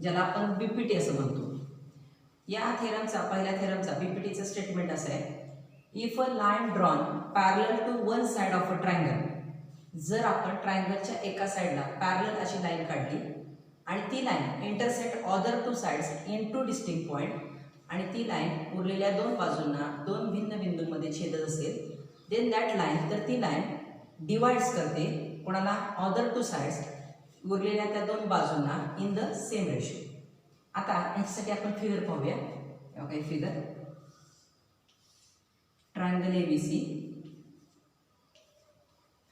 ज्याला आपण बीपीटी असं म्हणतो. या थेरमचा पहिल्या थेरमचा बीपीटीचं स्टेटमेंट असं आहे, if a line drawn parallel to one side of a triangle, जर आपण ट्रायंगलच्या एका साइडला पॅरलल अशी लाईन काढली आणि ती line intersect other two sides in two distinct point, आणि ती लाईन उरलेल्या दोन बाजूंना दोन भिन्न बिंदूंमध्ये छेदत असेल, देन दॅट लाईन, तर ती लाईन डिवाइड्स करते कोणाला, अदर टू साइड्स, उरलेल्या त्या दोन बाजूंना इन द सेम रेशो. आता याच्यासाठी आपण फिगर पाहूया. काही फिगर, ट्रायंगल एबीसी.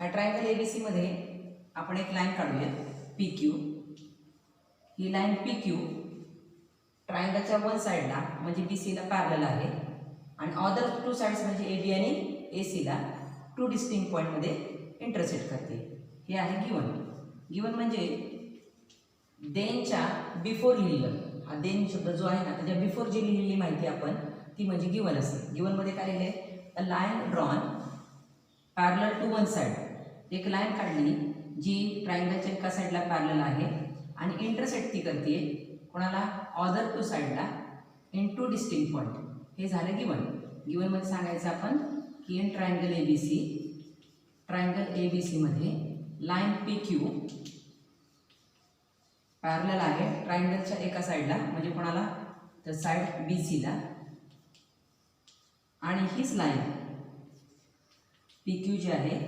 ह्या ट्रायंगल एबीसी मध्ये आपण एक लाईन काढूया पी क्यू. ही लाईन पी क्यू ट्रायंगलच्या वन साइडला म्हणजे बी सीला पॅरलल आहे आणि अदर टू साइड्स म्हणजे ए बी आणि ए सीला टू डिस्टिंक्ट पॉईंटमध्ये इंटरसेक्ट करते. हे आहे गिवन. गिवन म्हणजे देनच्या बिफोर लिहिलेलं, हा देन शब्द जो आहे ना त्याच्या बिफोर जी लिहिलेली माहिती आपण ती म्हणजे गिवन असते. गिवनमध्ये काय लिहिले, a line drawn parallel to one side, एक लाईन काढली जी ट्रायंगलच्या एका साईडला पॅरलल आहे आणि इंटरसेक्ट ती करते कोणाला, अदर टू साइडला इन टू डिस्टिंक्ट पॉईंट. हे झालं गिवन. गिवनमध्ये सांगायचं आपण की in triangle ABC, triangle ABC मध्ये लाईन पी क्यू पॅरलल आहे ट्रायंगलच्या एका साईडला म्हणजे कोणाला, तर साइड बी सीला, आणि हीच लाईन पी क्यू जी आहे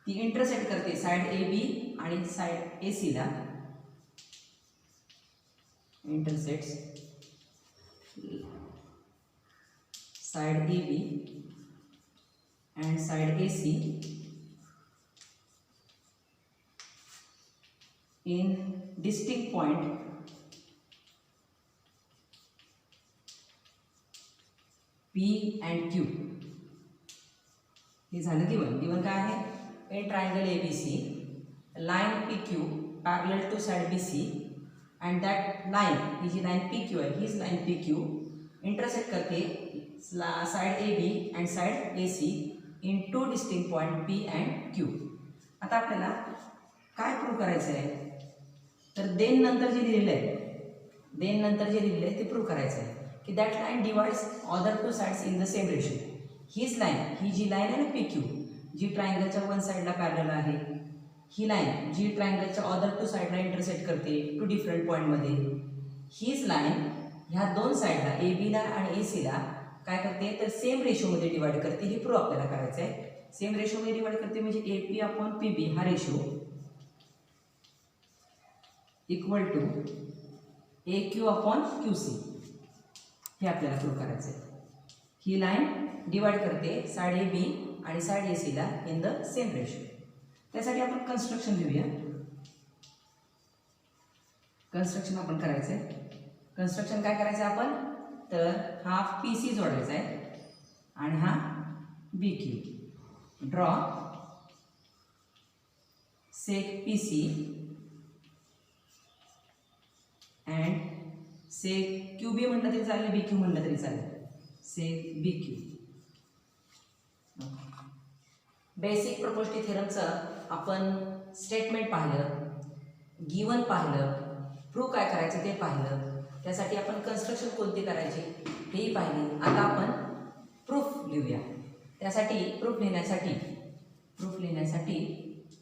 ती इंटरसेक्ट करते साइड ए बी आणि साइड ए सीला, intersects side A B and side AC in distinct point P and Q. हे झालं गिवन. गिवन काय आहे, in triangle ABC line PQ parallel to side BC and that line, ही जी line PQ आहे हीच line PQ intersect करते side AB and side AC in two distinct point P and Q. आता आपल्याला काय प्रूव्ह करायचं आहे, तर देन नंतर जे लिहिलेलं आहे ते प्रूव्ह करायचं आहे की that line divides other two sides in the same ratio. हीच लाईन, ही जी लाईन आहे ना पी क्यू, जी ट्रायंगलच्या वन साइडला पॅरलल आहे, ही लाईन जी ट्रायंगलच्या अदर टू साइडला इंटरसेक्ट करते टू डिफरंट पॉईंटमध्ये, हीच लाईन ह्या दोन साइडला ए बीला आणि ए सीला काय करते, तर सेम रेशोमध्ये डिवाइड करते. हे प्रूव्ह आपल्याला करायचं आहे. सेम रेशोमध्ये डिवाइड करते म्हणजे A P upon P B हा ratio equal to A Q upon Q C. हे आपल्याला प्रूव्ह करायचं आहे. ही लाईन डिवाइड करते साइड ए बी आणि साइड ए सीला इन द सेम रेशो. त्यासाठी आपण कन्स्ट्रक्शन लिहूया. कन्स्ट्रक्शन आपण करायचं आहे. कन्स्ट्रक्शन काय करायचं आहे आपण, तर हा पी सी जोडायचा आहे आणि हा B Q. Draw sec P C and sec Q B म्हटलं तरी चालेल, बी क्यू म्हटलं तरी चालेल, sec B Q. Basic property थेरमचं आपण स्टेटमेंट पाहिलं, गिवन पाहिलं, प्रूव्ह काय करायचं ते पाहिलं, त्यासाठी आपण कन्स्ट्रक्शन कोणती करायची हेही पाहिली. आता आपण प्रूफ लिहूया. त्यासाठी प्रूफ लिहिण्यासाठी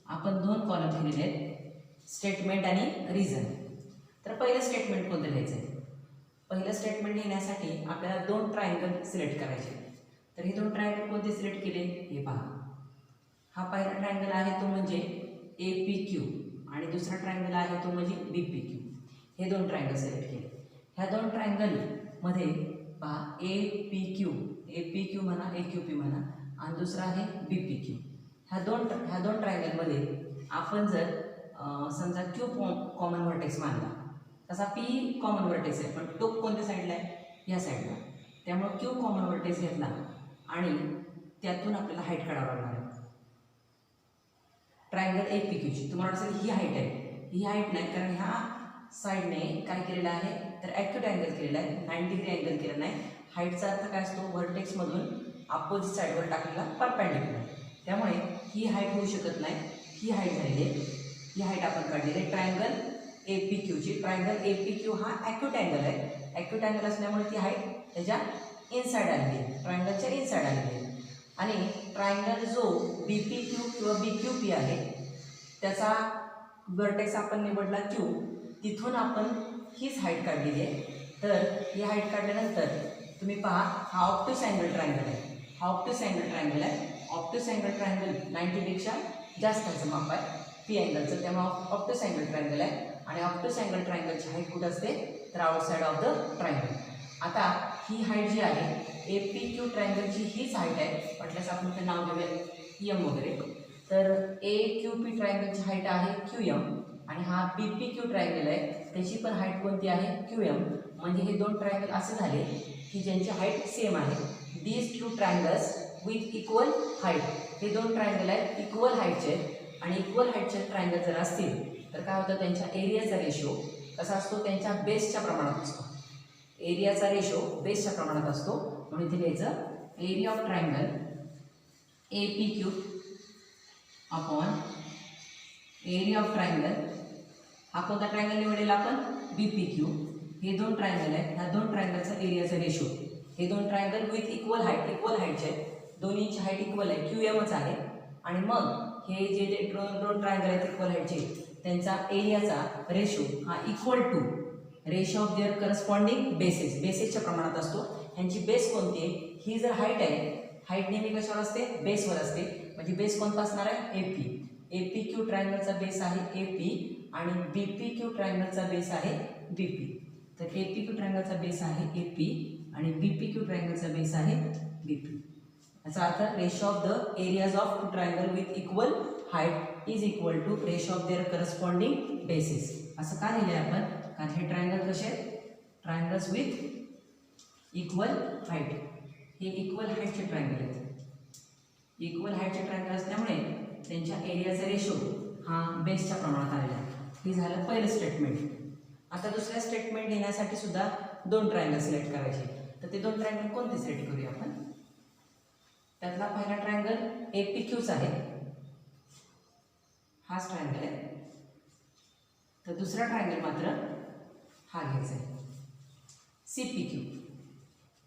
आपण दोन कॉलम लिहिलेले आहेत, स्टेटमेंट आणि रिझन. तर पहिलं स्टेटमेंट कोणतं लिहायचं आहे, पहिलं स्टेटमेंट लिहिण्यासाठी आपल्याला दोन ट्रायंगल सिलेक्ट करायचे. तर हे दोन ट्रायंगल कोणते सिलेक्ट केले हे पहा. हा पहिला ट्रायंगल आहे तो म्हणजे ए पी क्यू आणि दुसरा ट्रायंगल आहे तो म्हणजे बी पी क्यू. हे दोन ट्रायंगल सिलेक्ट केले. ह्या दोन ट्रायंगलमध्ये पहा ए पी क्यू म्हणा, ए क्यू पी म्हणा, आणि दुसरा आहे बी पी क्यू. ह्या दोन ट्रायंगलमध्ये आपण जर समजा क्यू कॉमन व्हर्टेक्स मानला, तसा पी कॉमन व्हर्टेक्स आहे पण तो कोणत्या साईडला आहे, ह्या साईडला. त्यामुळे क्यू कॉमन व्हर्टेक्स घेतला आणि त्यातून आपल्याला हाईट काढावं लागणार आहे ट्रायंगल ए पी क्यूची. तुम्हाला वाटतं ही हाईट आहे, ही हाईट नाही, कारण ह्या साईडने काय केलेलं आहे, तर ॲक्यूट अँगल केलेला आहे, 90 डिग्री अँगल केलेला नाही. हाईटचा अर्थ काय असतो, व्हर्टेक्समधून अपोजिट साईडवर टाकलेला परपेंडिक्युलर. त्यामुळे ही हाईट होऊ शकत नाही, ही हाईट झालेली आहे. ही हाईट आपण काढलेली आहे ट्रायंगल APQची. ट्रायंगल APQ हा ॲक्यूट अँगल आहे. ॲक्यूट अँगल असल्यामुळे ती हाईट त्याच्या इनसाइड आलेली आहे, ट्रायंगलच्या इनसाइड आलेली आहे. आणि ट्रायंगल जो BPQ किंवा BQP आहे त्याचा वर्टेक्स आपण निवडला Q, तिथून आपण हीच हाईट काढलेली आहे. तर ही हाईट काढल्यानंतर तुम्ही पहा हा ऑप्टस अँगल ट्रायंगल आहे. हा ऑप्टस अँगल ट्रायंगल आहे. ऑप्टस अँगल ट्रायंगल 90पेक्षा जास्तचं माप आहे P अँगलचं, त्यामुळे ऑप्टस अँगल ट्रायंगल आहे. आणि ऑप्टस अँगल ट्रायंगलची हाईट कुठं असते तर आउटसाइड ऑफ द ट्रायंगल. आता ही हाईट जी आहे APQ ट्रायंगलची हीच हाईट आहे. वाटल्यास आपण ते नाव घेऊया M वगैरे. तर AQP ट्रायंगलची हाईट आहे QM आणि हा BPQ ट्रायंगल आहे त्याची पण हाईट कोणती आहे QM. म्हणजे हे दोन ट्रायंगल असे झाले की ज्यांची हाईट सेम आहे. These two triangles with equal height. हे दोन ट्रायंगल आहेत इक्वल हाईटचे आणि इक्वल हाईटचे ट्रायंगल जर असतील तर काय होतं त्यांच्या एरियाचा रेशो कसा असतो त्यांच्या बेसच्या प्रमाणात असतो. एरियाचा रेशो बेसच्या प्रमाणात असतो. म्हणून इथे लिहायचं area of triangle APQ upon area of triangle. हा कोणता ट्रायंगल निवडेला आपण BPQ. हे दोन ट्रायंगल आहेत. ह्या दोन ट्रायंगलचा एरियाचा रेशो. हे दोन ट्रायंगल विथ इक्वल हाईटचे आहेत. दोन्हीची हाईट इक्वल आहे QMच आहे. आणि मग हे जे दोन ट्रायंगल आहेत इक्वल हाईटचे त्यांचा एरियाचा रेशो हा equal to ratio of their corresponding bases. बेसेसच्या प्रमाणात असतो. ह्यांची बेस कोणती आहे ही जर हाईट आहे हाईट नेहमी कशावर असते बेसवर असते. म्हणजे बेस कोणता असणार आहे AP. APQ ट्रायंगलचा बेस आहे AP आणि BPQ ट्रायंगलचा बेस आहे BP. तर APQ ट्रायंगलचा बेस आहे AP आणि BPQ ट्रायंगलचा बेस आहे BP. याचा अर्थ ratio of the areas of two triangle with equal height is equal to ratio of their corresponding bases. असं का लिहिलं आहे आपण कारण हे ट्रायंगल कसे आहेत ट्रायंगल्स विथ इक्वल हाईट. हे इक्वल हाईटचे ट्रायंगल आहेत. इक्वल हाईटचे ट्रायंगल असल्यामुळे त्यांच्या एरियाचा रेशो हा बेसच्या प्रमाणात आलेला आहे. हे झालं पहिलं स्टेटमेंट. आता दुसऱ्या स्टेटमेंट लिहिण्यासाठी सुद्धा दोन ट्रायंगल सिलेक्ट करायचे. तर ते दोन ट्रायंगल कोणते सिलेक्ट करूया आपण. त्यातला पहिला ट्रायंगल APQच आहे. हाच ट्रायंगल आहे. तर दुसरा ट्रायंगल मात्र हा घ्यायचा आहे CPQ.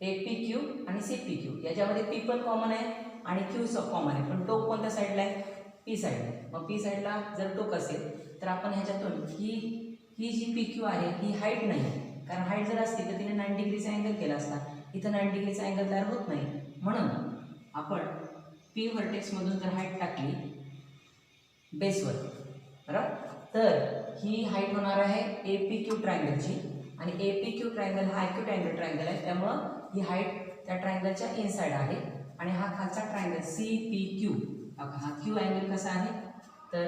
APQ आणि CPQ याच्यामध्ये P पण कॉमन आहे आणि Q कॉमन आहे. पण टोक कोणत्या साईडला आहे P साईडला. मग P साईडला जर टोक असेल तर आपण ह्याच्यातून ही जी PQ आहे ही हाईट नाही. कारण हाईट जर असती तर तिने 90 डिग्रीचा अँगल केला असता. इथं 90 डिग्रीचा अँगल तयार होत नाही. म्हणून आपण P व्हर्टेक्समधून जर हाईट टाकली बेसवर बरोबर तर ही हाईट होणार आहे APQ ट्रायंगलची. आणि APQ ट्रायंगल हा ॲक्यूट अँगल ट्रायंगल आहे त्यामुळं ही हाईट त्या ट्रायंगलच्या इनसाइड आहे. आणि हा खालचा ट्रायंगल CPQ हा Q अँगल कसा आहे तर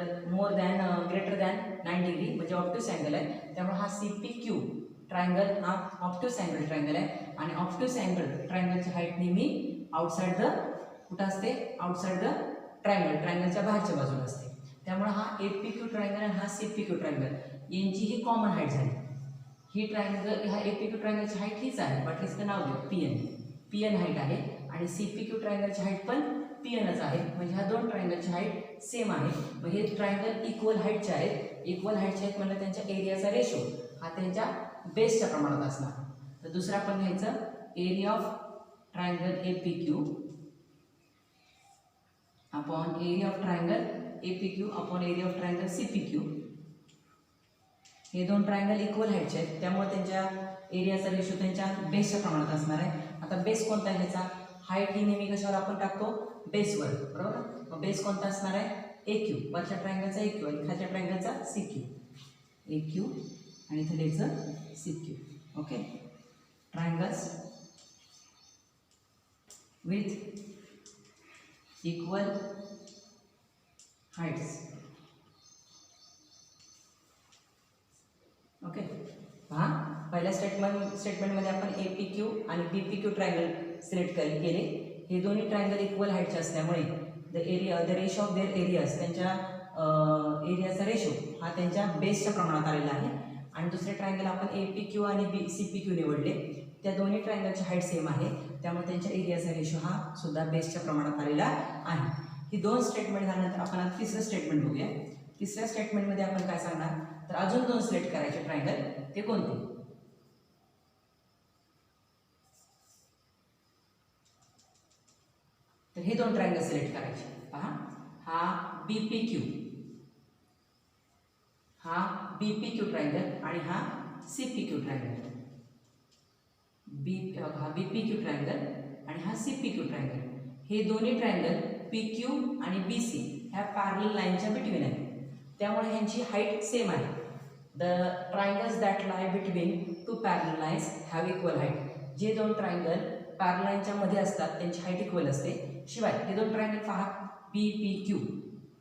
ग्रेटर दॅन 90 डिग्री म्हणजे ऑप्टस अँगल आहे. त्यामुळे हा CPQ ट्रायंगल हा ऑप्टस अँगल ट्रायंगल आहे. आणि ऑप्टस अँगल ट्रायंगलची हाईट नेहमी आउटसाइड द कुठं असते आउटसाइड द ट्रायंगलच्या बाहेरच्या बाजूला असते. त्यामुळे हा APQ ट्रायंगल आणि हा CPQ ट्रायंगल यांची ही कॉमन हाईट झाली. ही ट्रायंगल ह्या APQ ट्रायंगलची हाईट हीच आहे वाटलीच तर नाव देऊ PN हाईट आहे. आणि CPQ ट्रायंगलची हाईट पण PNच आहे. म्हणजे ह्या दोन ट्रायंगलची हाईट सेम आहे. मग हे ट्रायंगल इक्वल हाईटचे आहेत. इक्वल हाईटचे आहेत म्हणजे त्यांच्या एरियाचा रेशो हा त्यांच्या बेसच्या प्रमाणात असणार. तर दुसरं आपण घ्यायचं area of triangle APQ upon area of triangle APQ upon area of triangle CPQ. हे दोन ट्रायंगल इक्वल हाईटचे आहेत त्यामुळे त्यांच्या एरियाचा रेशो त्यांच्या बेसच्या प्रमाणात असणार आहे. आता बेस कोणता आहे ह्याचा हाईट ही नेहमी कशावर आपण टाकतो बेसवर बरोबर. मग बेस कोणता असणार आहे AQ. वरच्या ट्रायंगलचा AQ आणि खालच्या ट्रायंगलचा CQ. AQ आणि इथे लिहायचं CQ. Okay. Triangles with equal heights. Okay. पहा पहिल्या स्टेटमेंटमध्ये आपण APQ आणि BPQ ट्रायंगल सिलेक्ट केले. हे दोन्ही ट्रायंगल इक्वल हाईटचे असल्यामुळे the ratio of there areas त्यांच्या एरियाचा रेशो हा त्यांच्या बेसच्या प्रमाणात आलेला आहे. आणि दुसरे ट्रायंगल आपण APQ आणि CPQ निवडले. त्या दोन्ही ट्रायंगलची हाईट सेम आहे त्यामुळे त्यांच्या एरियाचा रेशो हा सुद्धा बेसच्या प्रमाणात आलेला आहे. ही दोन स्टेटमेंट झाल्यानंतर आपण आता तिसरं स्टेटमेंट बघूया. तिसऱ्या स्टेटमेंटमध्ये आपण काय सांगणार तर अजून 2 सिलेक्ट करायचे ट्रायंगल, ते कोणते? तर हे 2 ट्रायंगल सिलेक्ट करायचे. पहा, हा BPQ, हा BPQ ट्रायंगल आणि हा CPQ ट्रायंगल. हा BPQ ट्रायंगल आणि हा CPQ ट्रायंगल. हे दोन्ही ट्रायंगल PQ आणि BC ह्या पॅरलल लाईनच्या बिटवीन आहेत, त्यामुळे ह्यांची हाईट सेम आहे. The triangles that lie between two parallel lines have equal height. जे 2 ट्रायंगल पॅरलल लाईनच्या मध्ये असतात त्यांची हाईट इक्वल असते. शिवाय हे 2 ट्रायंगल पहा, PPQ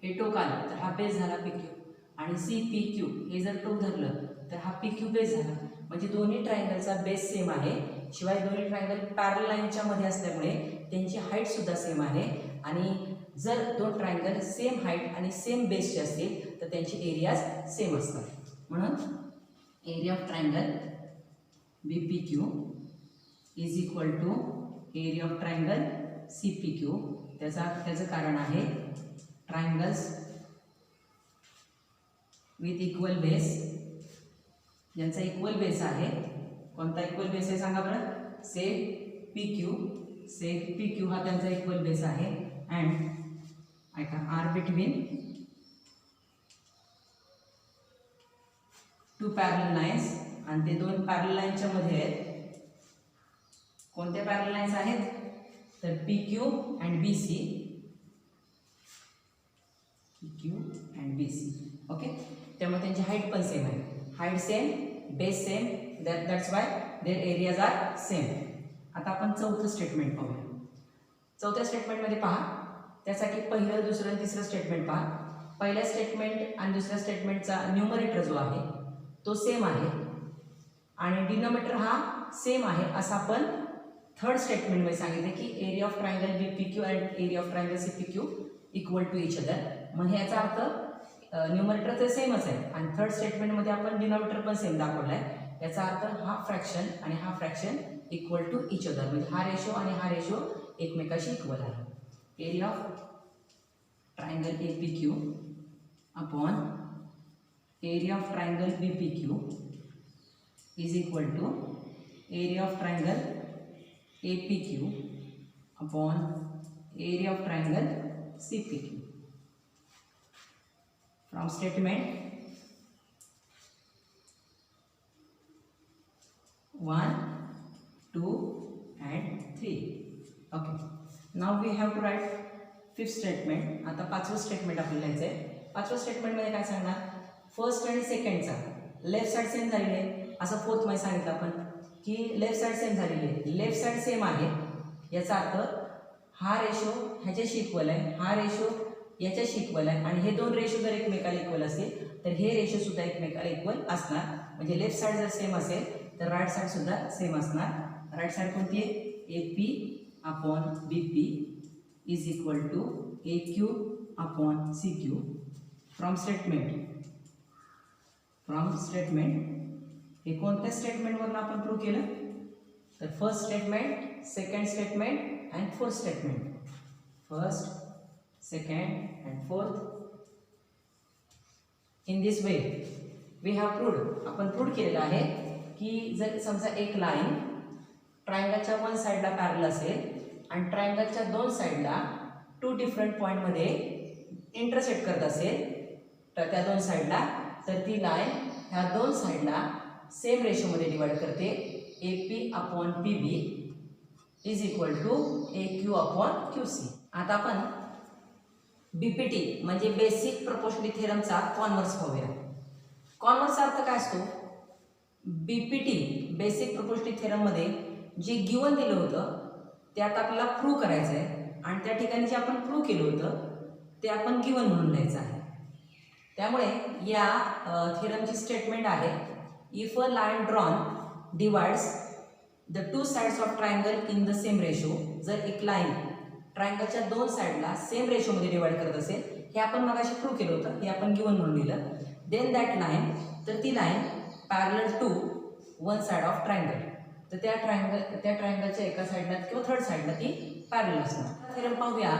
हे टोक आलं तर हा बेस झाला PQ, आणि CPQ हे जर टोक धरलं तर हा PQ बेस झाला. म्हणजे दोन्ही ट्रायंगलचा बेस सेम आहे. शिवाय दोन्ही ट्रायंगल पॅरलल लाईनच्या मध्ये असल्यामुळे त्यांची हाईट सुद्धा सेम आहे. आणि जर 2 ट्रायंगल सेम हाईट आणि सेम बेसचे असतील तर त्यांची एरियाज सेम असतात. म्हणून area of triangle BPQ is equal to area of triangle CPQ. त्याचं कारण आहे ट्रायंगल्स विथ इक्वल बेस, ज्यांचा इक्वल बेस आहे. कोणता इक्वल बेस आहे सांगा बरं? से PQ हा त्यांचा इक्वल बेस आहे. अँड ऐका, आर बिटवीन 2 पॅरलल लाईन्स, आणि ते 2 पॅरलल लाईनच्या मध्ये आहेत. कोणत्या पॅरलल लाईन्स आहेत? तर PQ and BC. PQ and BC. Okay, त्यामुळे त्यांची हाईट पण सेम आहे. Height same, base same, that's why their areas are same. आता आपण चौथं स्टेटमेंट पाहूया. चौथ्या स्टेटमेंटमध्ये पहा, त्यासाठी पहिलं, दुसरं आणि तिसरं स्टेटमेंट पहा. पहिल्या स्टेटमेंट आणि दुसऱ्या स्टेटमेंटचा न्यूमरेटर जो आहे तो सेम आहे आणि डिनोमिनेटर हा सेम आहे, असं आपण थर्ड स्टेटमेंटमध्ये सांगितले की area of triangle BPQ and area of triangle CPQ equal to each other. म्हणजे याचा अर्थ न्यूमरेटर तर सेमच आहे आणि थर्ड स्टेटमेंटमध्ये आपण डिनोमिनेटर पण सेम दाखवला आहे. याचा अर्थ हा फ्रॅक्शन आणि हा fraction equal to each other, म्हणजे हा रेशो आणि हा रेशो एकमेकाशी इक्वल आहे. Area of triangle APQ upon area of triangle BPQ is equal to area of triangle APQ upon area of triangle CPQ. From statement 1, 2 and 3. Okay. Now we have to write fifth statement. आता पाचवं statement आपल्याला लिहायचं आहे. पाचवं स्टेटमेंटमध्ये काय सांगणार? First आणि सेकंडचा लेफ्ट साइड सेम झालेली आहे, असं फोर्थ मध्ये सांगितलं आपण की लेफ्ट साइड सेम झालेली आहे. लेफ्ट साइड सेम आहे याचा अर्थ हा रेशो ह्याच्याशी इक्वल आहे, हा रेशो याच्याशी इक्वल आहे, आणि हे 2 रेशो जर एकमेकाला इक्वल असतील तर हे रेशो सुद्धा एकमेकाला इक्वल असणार. म्हणजे लेफ्ट साइड जर सेम असेल तर राईट साइड सुद्धा सेम असणार. राईट साइड कोणती आहे? AP upon BP is equal to AQ upon CQ. From statement हे कोणत्या स्टेटमेंटवरून आपण प्रूव्ह केलं? तर first statement, second statement and fourth statement. First, second and fourth. In this way we have proved, आपण prove केलेलं आहे की जर समजा एक लाईन ट्रायंगलच्या वन साइडला पॅरलल असेल आणि ट्रायंगलच्या 2 साइडला 2 डिफरंट पॉईंटमध्ये इंटरसेक्ट करत असेल तर त्या 2 साइडला, तर ती लाईन ह्या 2 साइडला सेम रेशोमध्ये डिवाइड करते. AP upon PB is equal to AQ upon QC. आता आपण BPT म्हणजे बेसिक प्रोपोर्शनॅलिटी थेरमचा कॉन्व्हर्स पाहूया. कॉन्व्हर्सचा अर्थ काय असतो? BPT बेसिक प्रोपोर्शनॅलिटी थेरममध्ये जे गिवन दिलं होतं ते आता आपल्याला प्रूव्ह करायचं आहे आणि त्या ठिकाणी जे आपण प्रूव्ह केलं होतं ते आपण गिवन म्हणून लिहायचं आहे. त्यामुळे या थेरमची स्टेटमेंट आहे, if a line drawn divides the 2 sides of triangle in the same ratio. जर एक लाईन ट्रायंगलच्या 2 साइडला सेम रेशोमध्ये डिवाइड करत असेल, हे आपण मगाशी प्रूव्ह केलं होतं, हे आपण गिवन म्हणून लिहिलं. देन दॅट लाईन, तर ती line parallel to one side of triangle, तर त्या ट्रायंगलच्या एका साइडला किंवा थर्ड साइडला ती पॅरलल असणार. थेरम पाहूया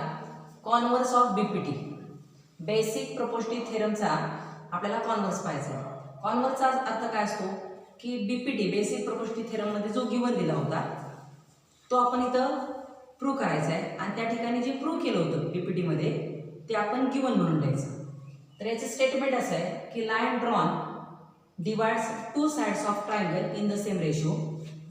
converse of BPT. Basic proportionality थेरमचा आपल्याला कॉन्व्हर्स पाहायचा आहे. कॉन्व्हर्सचा अर्थ काय असतो की बीपीटी बेसिक प्रोपोर्शनल थेरममध्ये जो गिवन दिला होता तो आपण इथं प्रूव्ह करायचा आहे आणि त्या ठिकाणी जे प्रूव्ह केलं होतं बीपीटीमध्ये ते आपण गिवन म्हणून लिहायचं. तर याचं स्टेटमेंट असं आहे की line drawn divides two sides of triangle in the same ratio.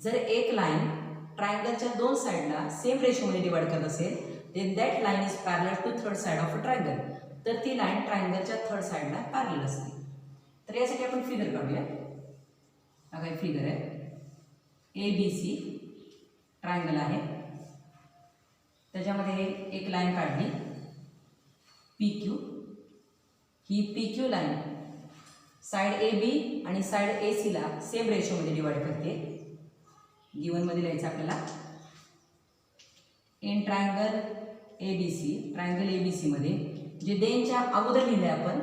जर एक लाईन ट्रायंगलच्या दोन साईडला सेम रेशोमध्ये डिवाइड करत असेल then that line is parallel to third side of a triangle. तर ती लाईन ट्रायंगलच्या थर्ड साईडला पॅरलल असते. तर यासाठी आपण फिगर काढूया. हा काही फिगर आहे ABC ट्रायंगल आहे त्याच्यामध्ये एक लाईन काढली PQ. ही PQ लाईन साइड AB आणि साइड AC ला सेम रेशोमध्ये डिवाइड करते. गिवनमध्ये लिहायचं आपल्याला इन ट्रायंगल ABC मध्ये जे देनच्या अगोदर लिहिलंय आपण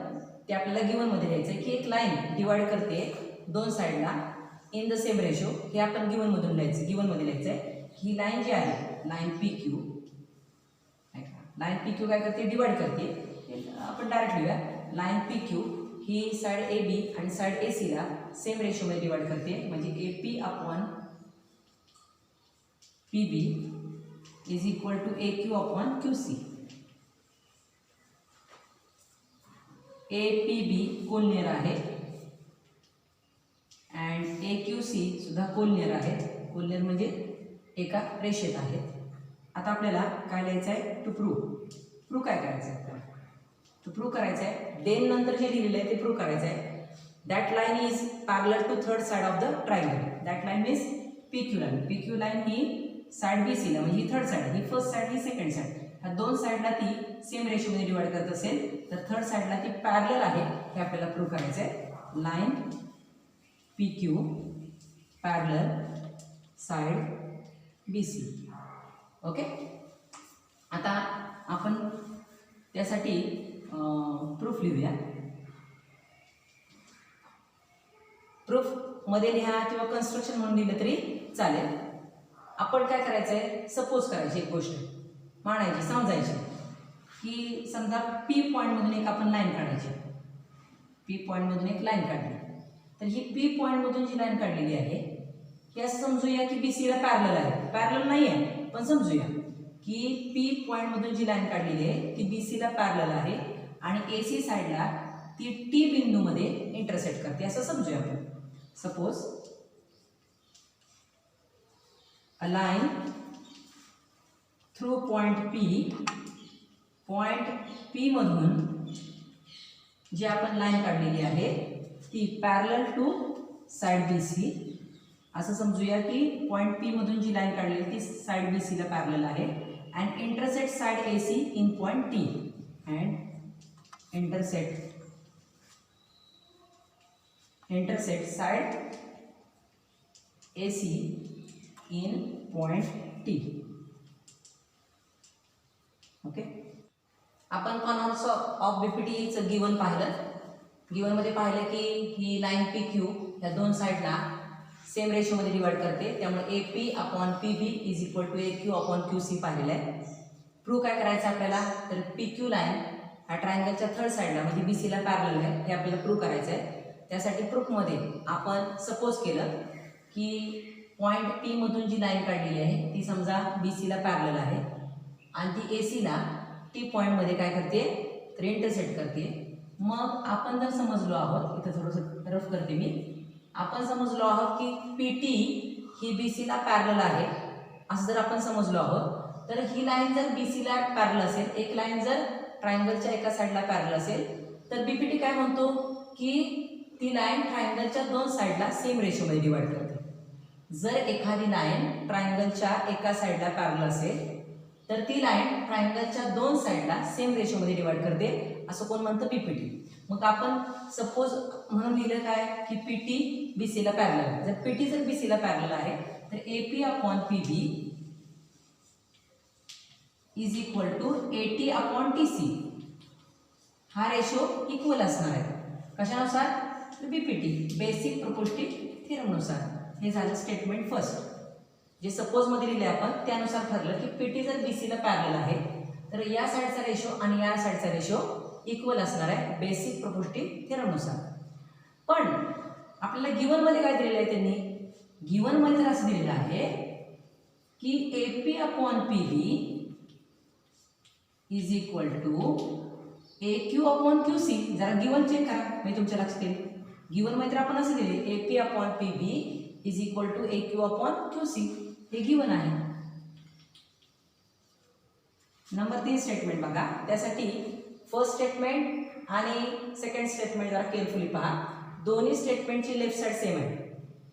ते आपल्याला गिवनमध्ये लिहायचं की एक लाईन डिवाइड करते दोन साईडला इन द सेम रेशो. हे आपण गिवनमध्ये लिहायचं आहे. ही लाईन जी आहे लाईन PQ काय करते डिवाइड करते. आपण डायरेक्ट लिहूया लाईन PQ ही साइड AB आणि साइड AC ला सेम रेशोमध्ये डिवाइड करते म्हणजे AP upon PB is equal to AQ upon QC. APB collinear आहे अँड AQC सुद्धा कोलनियर आहे. कोलनियर म्हणजे एका रेषेत आहेत. आता आपल्याला काय लिहायचं आहे टू प्रूव्ह काय करायचं आहे आपल्याला टू प्रूव्ह करायचं आहे. देन नंतर जे लिहिलेलं आहे ते प्रूव्ह करायचं आहे. That line is parallel to third side of the triangle. That line means PQ line ही साइड BC ला म्हणजे ही थर्ड साइड ही फर्स्ट साइड ही सेकंड साइड ह्या दोन साइडला ती सेम रेशोमध्ये डिवाइड करत असेल तर थर्ड साइडला ती पॅरलल आहे हे आपल्याला प्रूव्ह करायचं आहे. Line PQ parallel side BC. Okay. आता आपण त्यासाठी प्रूफ लिहूया. प्रूफ मध्ये लिहा किंवा कन्स्ट्रक्शन म्हणून लिहिलं तरी चालेल. आपण काय करायचं आहे सपोज करायची एक गोष्ट मांडायची समजायची की समजा P पॉईंटमधून एक आपण लाईन काढायची. P पॉईंटमधून एक लाईन काढली तर ही P पॉईंटमधून जी लाईन काढलेली आहे ही असं समजूया की BC ला पॅरलल आहे. पॅरलल नाही आहे पण समजूया की P पॉईंटमधून जी लाईन काढलेली आहे ती BC ला पॅरलल आहे आणि AC साईडला ती T बिंदूमध्ये इंटरसेक्ट करते असं समजूया आपण. सपोज अ लाईन थ्रू पॉइंट P मधून जी आपण लाईन काढलेली आहे ती पॅरलल टू साइड BC असं समजूया की पॉइंट P मधून जी लाईन काढलेली ती साइड BC ला पॅरलल आहे and intersect side AC in point T and intersect side AC in point T. Okay. आपण कॉन्व्हर्स ऑफ बीपीटीचं गिवन पाहिलं. गिवनमध्ये पाहिलं की ही लाईन PQ या दोन साईडला सेम रेशोमध्ये डिवाइड करते त्यामुळे AP upon PB is equal to AQ upon QC पाहिलेलं आहे. प्रूव्ह काय करायचं आपल्याला तर PQ लाईन ह्या ट्रायंगलच्या थर्ड साईडला म्हणजे BC ला पॅरलल आहे हे आपल्याला प्रूव्ह करायचं आहे. त्यासाठी प्रूफमध्ये आपण सपोज केलं की पॉइंट P मधून जी लाईन काढलेली आहे ती समजा BC ला पॅरलल आहे आणि ती AC ला T पॉइंटमध्ये काय करते तर इंटरसेक्ट करते. मग आपण जर समजलो आहोत इथं थोडंसं रफ करते मी. आपण समजलो आहोत की PT ही BC ला पॅरलल आहे असं जर आपण समजलो आहोत तर ही लाईन जर BC ला पॅरलल असेल एक लाईन जर ट्रायंगलच्या एका साईडला पॅरलल असेल तर BPT काय म्हणतो की ती लाईन ट्रायंगलच्या दोन साईडला सेम रेशोमध्ये डिवाइड करते. जर एखादी लाईन ट्रायंगलच्या एका साईडला पॅरलल असेल तर ती लाईन ट्रायंगलच्या दोन साईडला सेम रेशोमध्ये डिवाइड करते असं कोण म्हणतं BPT. मग आपण सपोज म्हणून लिहिलं काय की PT BC ला पॅरलल आहे. जर PT जर BC ला पॅरलल आहे तर AP upon PB is equal to AT upon TC. हा रेशो इक्वल असणार आहे कशानुसार BPT बेसिक प्रोपोर्शनल थेरमनुसार. हे झालं स्टेटमेंट फर्स्ट. जे सपोज मध्ये लिहिले आपण त्यानुसार ठरलं की PT जर BC ला पॅरलल आहे तर या साईडचा रेशो आणि या साईडचा रेशो इक्वल असणार आहे बेसिक प्रोपोर्शनल थेरमनुसार. पण आपल्याला गिवन मध्ये काय दिलेलं आहे त्यांनी, गिवन मध्ये असं दिलेलं आहे की AP upon PB is equal to AQ upon QC. जरा गिवन चेक करा म्हणजे तुमच्या लक्षात येईल. गिवन मध्ये आपण असं दिले AP upon PB is equal to AQ upon QC. हे गिवन आहे. नंबर 3 स्टेटमेंट बघा. त्यासाठी फर्स्ट स्टेटमेंट आणि सेकंड स्टेटमेंट जरा केअरफुली पहा. दोन्ही स्टेटमेंटची लेफ्ट साइड सेम आहे.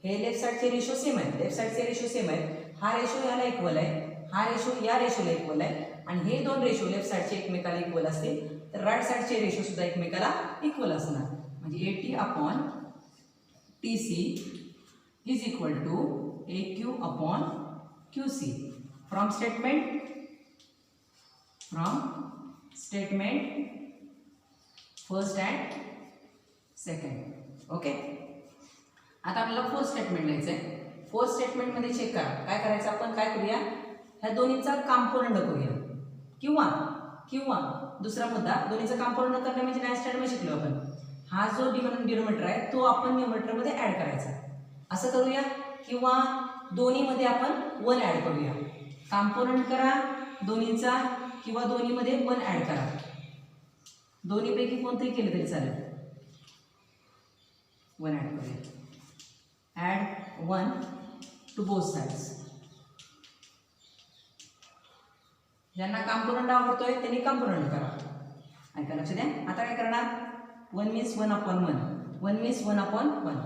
हे लेफ्ट साइडचे रेशो सेम आहे. लेफ्ट साइडचे रेशो सेम आहे. हा रेशो याला इक्वल आहे, हा रेशो या रेशोला इक्वल आहे. आणि हे दोन रेशो लेफ्ट साइडचे एकमेकाला इक्वल असतील तर राईट साइडचे रेशो सुद्धा एकमेकाला इक्वल असणार. म्हणजे AT upon TC is equal to AQ upon QC. From statement first and second. Okay. आता आपल्याला फोर्थ स्टेटमेंट लिहायचं आहे. फोर्थ स्टेटमेंट मध्ये चेक करा काय करायचं. आपण काय करूया, ह्या दोन्हीचा कॉम्पोनंट करूया किंवा दुसरा मुद्दा, दोन्हीचा कॉम्पोनंट करणे म्हणजे काय स्टँडर्ड शिकलो आपण. हा जो डिनोमिनेटर आहे तो आपण न्यूमरेटर मध्ये ऍड करायचा, असं करूया. किंवा दोन्हीमध्ये आपण 1 ऍड करूया. कॉम्पोनंट करा दोन्हीचा किंवा दोन्हीमध्ये 1 ऍड करा. दोन्हीपैकी कोणतंही केलं तरी चालेल. 1 ऍड करूया. Add 1 to both sides. ज्यांना कॉम्पोनंट आवडतोय त्यांनी कॉम्पोनंट करा. ऐका लक्ष द्या. आता काय करणार, 1 मीन्स 1 अपॉन 1, 1 मीन्स 1 अपॉन 1.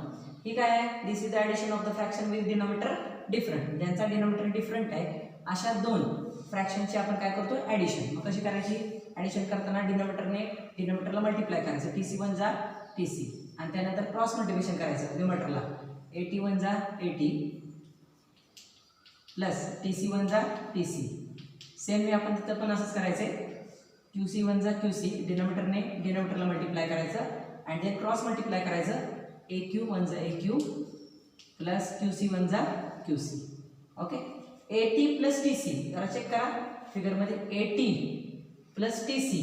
ही काय आहे, this is the addition of the fraction with denominator different. ज्यांचा डिनोमिनेटर डिफरंट आहे अशा दोन फ्रॅक्शनची आपण काय करतो ॲडिशन. मग कशी करायची, ॲडिशन करताना डिनोमिनेटरला मल्टिप्लाय करायचं. TC1 जा TC आणि त्यानंतर क्रॉस मल्टिप्लिकेशन करायचं न्यूमरेटरला. 81 जा 80 प्लस TC1 जा TC. सेम वे आपण तिथं पण असंच करायचंय. QC1 जा QC डिनोमिनेटरला मल्टिप्लाय करायचं आणि ते क्रॉस मल्टिप्लाय करायचं. AQ1 जा AQ प्लस QC1 जा QC. Okay. AT plus TC जरा चेक करा फिगरमध्ये. AT प्लस TC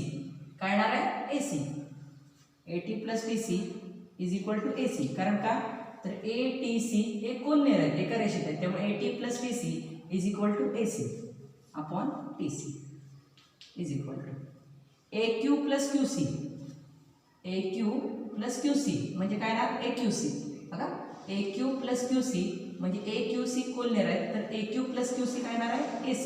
काय येणार आहे AC. AT plus TC is equal to AC. कारण का तर ATC हे कोलनेर आहे, एका रेषेत आहे. त्यामुळे AT plus TC is equal to AC upon TC is equal to AQ plus QC. AQ plus QC म्हणजे काय ना AQC. बघा AQ प्लस QC म्हणजे AQC कोलनेर आहे तर AQ प्लस QC काय येणार आहे AC.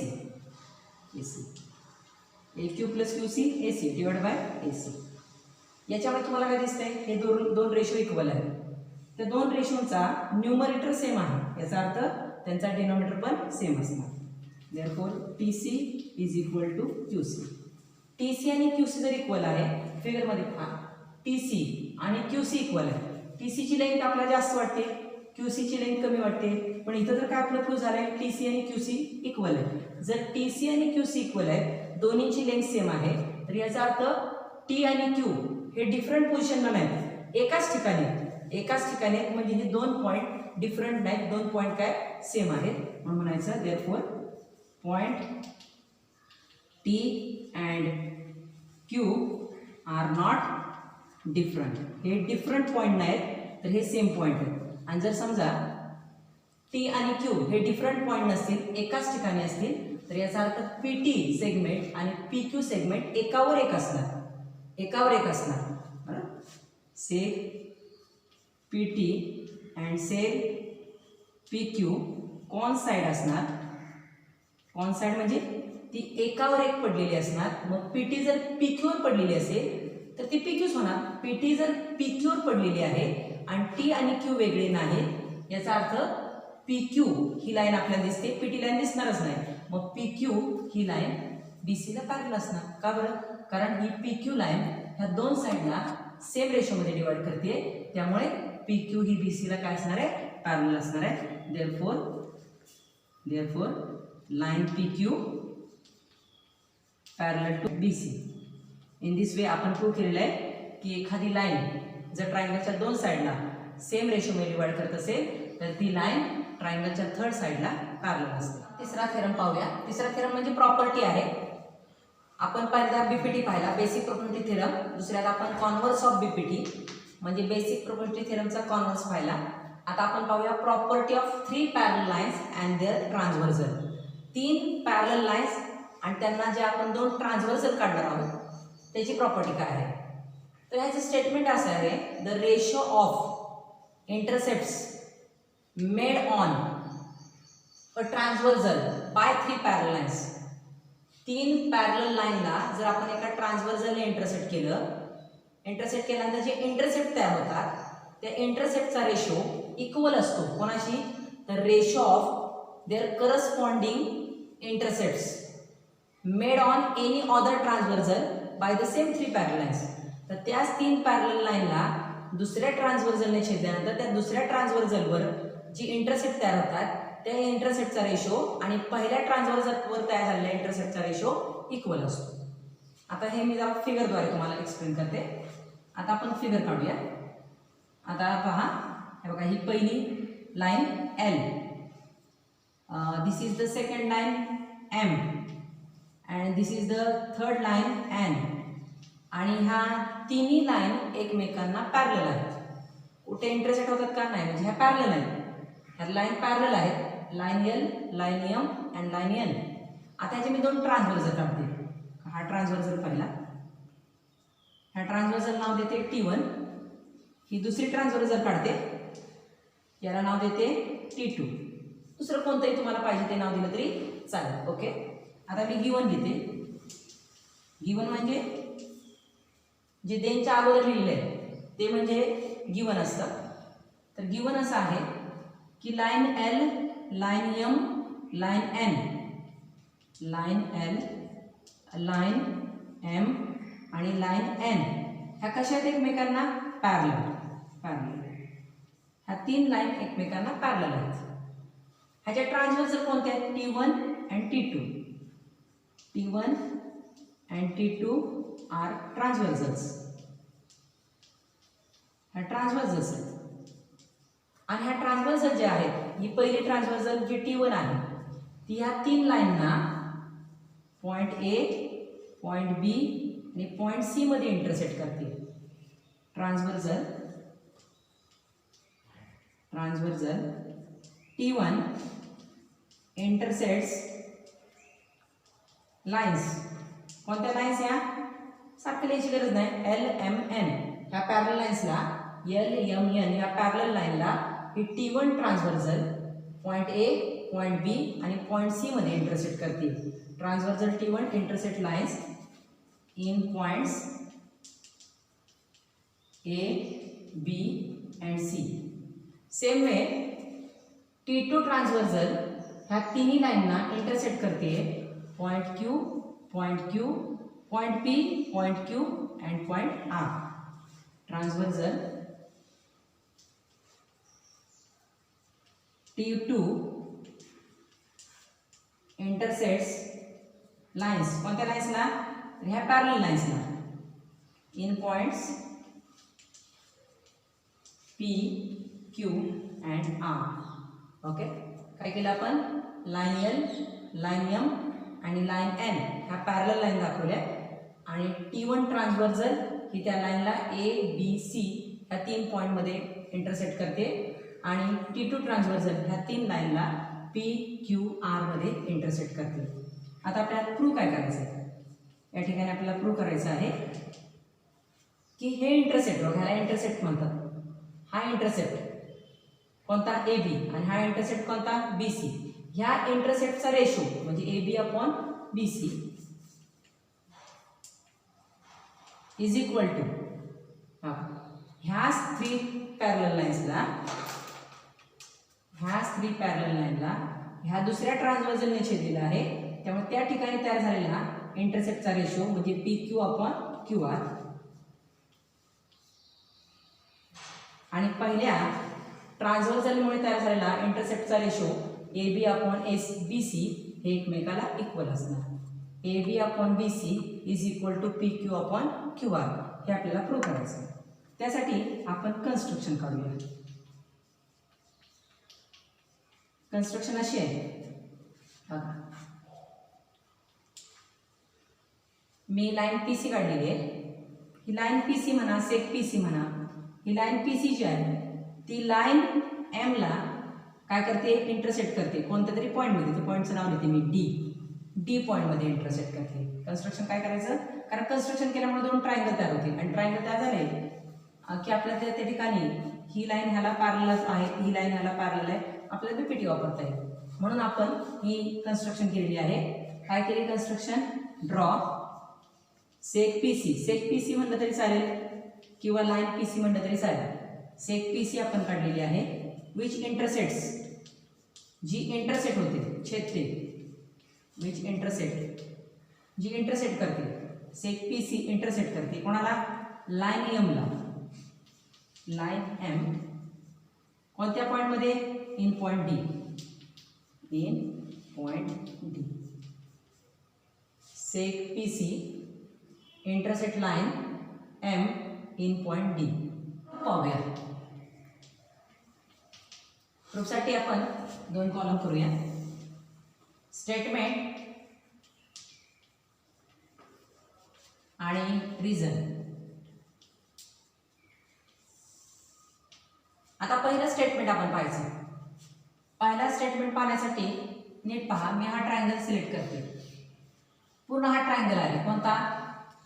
AQ plus QC AC divide by AC. याच्यामध्ये तुम्हाला काय दिसतंय, हे दोन रेशो इक्वल आहे. त्या दोन रेशोंचा न्यूमरेटर सेम आहे, याचा अर्थ त्यांचा डिनोमिनेटर पण सेम असणार. Therefore TC is equal to QC. TC आणि QC जर इक्वल आहे फिगरमध्ये पहा, TC आणि QC इक्वल आहे. TC ची लेंथ आपल्याला जास्त वाटते, QC ची लेंथ कमी वाटते. पण इथं जर काय आपलं प्रूव्ह झालंय TC आणि QC इक्वल आहे. जर TC आणि QC इक्वल आहे, दोन्हीची लेंथ सेम आहे, तर याचा अर्थ T आणि Q हे डिफरंट पोझिशनला नाहीत, एकाच ठिकाणी आहेत. म्हणजे हे दोन पॉईंट डिफरंट नाहीत, दोन पॉईंट काय सेम आहेत. म्हणून म्हणायचं therefore point T and Q are not different. हे डिफरंट पॉईंट नाहीत तर हे सेम पॉईंट आहेत. आणि जर समजा T आणि Q हे डिफरंट पॉईंट नसतील, एकाच ठिकाणी असतील, तर याचा अर्थ PT सेगमेंट आणि PQ सेगमेंट एकावर एक असणार. बरोबर. सेग PT अँड सेग PQ कॉन्साइड असणार. कॉन्साइड म्हणजे ती एकावर एक पडलेली असणार. मग PT जर PQ वर पडलेली असेल तर ती PQच होणार. PT जर PQ वर पडलेली आहे आणि T आणि Q वेगळे नाही, याचा अर्थ PQ ही लाईन आपल्याला दिसते, PT लाईन दिसणारच नाही. मग PQ ही लाईन BC ला पॅरलल असणार. का बरं, कारण ही PQ लाईन ह्या दोन साईडला सेम रेशोमध्ये डिवाइड करते, त्यामुळे PQ ही BC ला काय असणार आहे, पॅरलल असणार आहे. Therefore line PQ parallel to BC. In this way आपण प्रूव्ह केलेलं आहे की एखादी लाईन जर ट्रायंगलच्या दोन साईडला सेम रेशोमध्ये डिवाइड करत असेल तर ती लाईन ट्रायंगलच्या थर्ड साईडला पॅरलल असते. तिसरा थेरम पाहूया. तिसरा थेरम म्हणजे प्रॉपर्टी आहे. आपण पहिल्यांदा BPT पाहिला, बेसिक प्रॉपर्टी थेरम. दुसऱ्यात आपण कॉन्व्हर्स ऑफ BPT म्हणजे बेसिक प्रॉपर्टी थेरमचा कॉन्व्हर्स पाहिला. आता आपण पाहूया property of 3 parallel lines and their transversal. 3 parallel lines आणि त्यांना जे आपण 2 ट्रान्सव्हर्सल काढणार आहोत त्याची प्रॉपर्टी काय आहे. तर ह्याचं स्टेटमेंट असं आहे, the ratio of intercepts made on a transversal by 3 parallel lines. 3 parallel लाईनला जर आपण एका ट्रान्सव्हर्सलने इंटरसेक्ट केल्यानंतर जे इंटरसेप्ट तयार होतात त्या इंटरसेप्टचा रेशो इक्वल असतो कोणाशी, तर ratio of their corresponding intercepts made on any other transversal by the same 3 parallel lines. तर त्याच 3 पॅरलल लाईनला दुसऱ्या ट्रान्सव्हर्सलने छेदल्यानंतर त्या दुसऱ्या ट्रान्सव्हर्सलवर जी इंटरसेप्ट तयार होतात त्या इंटरसेप्टचा रेशो आणि पहिल्या ट्रान्सव्हर्सलवर तयार झालेल्या इंटरसेप्टचा रेशो इक्वल असतो. आता हे मी जरा फिगरद्वारे तुम्हाला एक्सप्लेन करते. आता आपण फिगर काढूया. आता पहा, हे बघा, ही पहिली line L, this is the second line M and this is the third line N. आणि ह्या तिन्ही लाईन एकमेकांना पॅरलल आहेत. कुठे इंटरसेक्ट होतात का, नाही, म्हणजे ह्या पॅरलल आहेत. ह्या लाईन पॅरलल आहेत, line L, line M and line N. आता ह्याचे मी 2 ट्रान्सव्हर्सल काढते. हा ट्रान्सव्हर्सल पहिला, ह्या ट्रान्सव्हर्सल नाव देते T1. ही दुसरी ट्रान्सव्हर्सल काढते, याला नाव देते T2. दुसरं कोणतंही तुम्हाला पाहिजे ते नाव दिलं तरी चालेल. ओके, आता मी गिवन घेते. गिवन म्हणजे जे देनच्या अगोदर लिहिलेलं आहे ते म्हणजे गिवन असतं. तर गिवन असं आहे की line L, line M, line N, line L, line M आणि लाईन N ह्या कशा आहेत एकमेकांना पॅरलल. ह्या 3 लाईन एकमेकांना पॅरलल आहेत. ह्याच्या ट्रान्सव्हर्सल कोणते आहेत, T1 and T2. T1 and T2 R ट्रान्सव्हर्सल्स. ह्या ट्रान्सव्हर्सल्स आहेत. आणि ह्या ट्रान्सव्हर्सल जे आहेत, ही पहिली ट्रान्सव्हर्सल जी T1 आहे ती ह्या 3 लाईनना पॉईंट A, पॉईंट B आणि पॉईंट C मध्ये इंटरसेक्ट करते. Transversal T1 intersects lines. कोणत्या लाईन्स, या सारखं लिहायची गरज नाही, L, M, N ह्या पॅरलल लाईन्सला, L, M, N ह्या पॅरलल लाईनला ही T1 transversal point A, point B आणि पॉईंट C मध्ये इंटरसेक्ट करते. Transversal T1 intersect lines in points A, B and C. Same way T2 transversal ह्या तिन्ही लाईनना intersect करते point Q, point Q, point P, point Q and point R. Transversal T2 intersects lines. कोणत्या लाईन्सला, ह्या parallel लाईन्सला in points P, Q and R. Okay, काय केलं आपण, लाईन L, लाईन M आणि लाईन N ह्या पॅरलल लाईन दाखवल्या आणि T1 ट्रान्सव्हर्सल ही त्या लाईनला A, B, C ह्या 3 पॉईंटमध्ये इंटरसेक्ट करते आणि T2 ट्रान्सव्हर्सल ह्या 3 लाईनला P, Q, R मध्ये इंटरसेक्ट करते. आता आपल्याला प्रूव्ह काय करायचं आहे, या ठिकाणी आपल्याला प्रूव्ह करायचं आहे की हे इंटरसेक्ट, ह्याला इंटरसेक्ट म्हणतात. हा इंटरसेप्ट कोणता, AB, आणि हा इंटरसेप्ट कोणता, BC. ह्या इंटरसेप्टचा रेशो म्हणजे AB upon BC is equal to ह्या 3 पॅरलल लाईनला ह्या दुसऱ्या ट्रान्सव्हर्सलने छेदलेला आहे, त्यामुळे त्या ठिकाणी तयार झालेला इंटरसेप्टचा रेशो म्हणजे PQ अपॉन QR. आणि पहिल्या ट्रान्सव्हर्सलमुळे तयार झालेला इंटरसेप्टचा रेशो AB अपॉन BC हे एकमेकाला इक्वल असणार. AB upon BC is equal to PQ upon QR हे आपल्याला प्रूव्ह करायचं आहे. त्यासाठी आपण कन्स्ट्रक्शन काढूया. कन्स्ट्रक्शन अशी आहे, मी लाईन PC काढलेली आहे. ही लाईन PC म्हणा, सेक PC म्हणा, ही लाईन पी सी जी आहे ती लाईन एमला काय करते, इंटरसेक्ट करते कोणत्या तरी पॉईंटमध्ये. त्या पॉईंटचं नाव लिहिते मी डी पॉईंटमध्ये इंटरसेक्ट करते. कन्स्ट्रक्शन काय करायचं, कारण कन्स्ट्रक्शन केल्यामुळे दोन ट्रायंगल तयार होते आणि ट्रायंगल तयार झाले की आपल्याला त्या ठिकाणी ही लाईन ह्याला पॅरलल आहे, ही लाईन ह्याला पॅरलल आहे, आपल्याला बीपीटी वापरता येईल. म्हणून आपण ही कन्स्ट्रक्शन केलेली आहे. काय केली construction, draw sec P C म्हणलं तरी चालेल किंवा लाईन पी सी म्हणलं तरी चालेल. सेक पी सी आपण काढलेली आहे. विच इंटरसेक्ट्स, जी इंटरसेक्ट होते, छेदते. विच इंटरसेक्ट, जी इंटरसेक्ट करते. सेक पी सी इंटरसेक्ट करते कोणाला, लाईन एमला. लाईन एम कोणत्या पॉईंटमध्ये, in point D. In point D. Seg P C intersect line M in point D. पाहूया. प्रूफसाठी आपण दोन कॉलम करूया. स्टेटमेंट आणि रिझन. आता पहिलं स्टेटमेंट आपण पाहायचं. पहिला स्टेटमेंट पाहण्यासाठी नीट पहा. मी हा ट्रायंगल सिलेक्ट करते. पूर्ण हा ट्रायंगल आहे. कोणता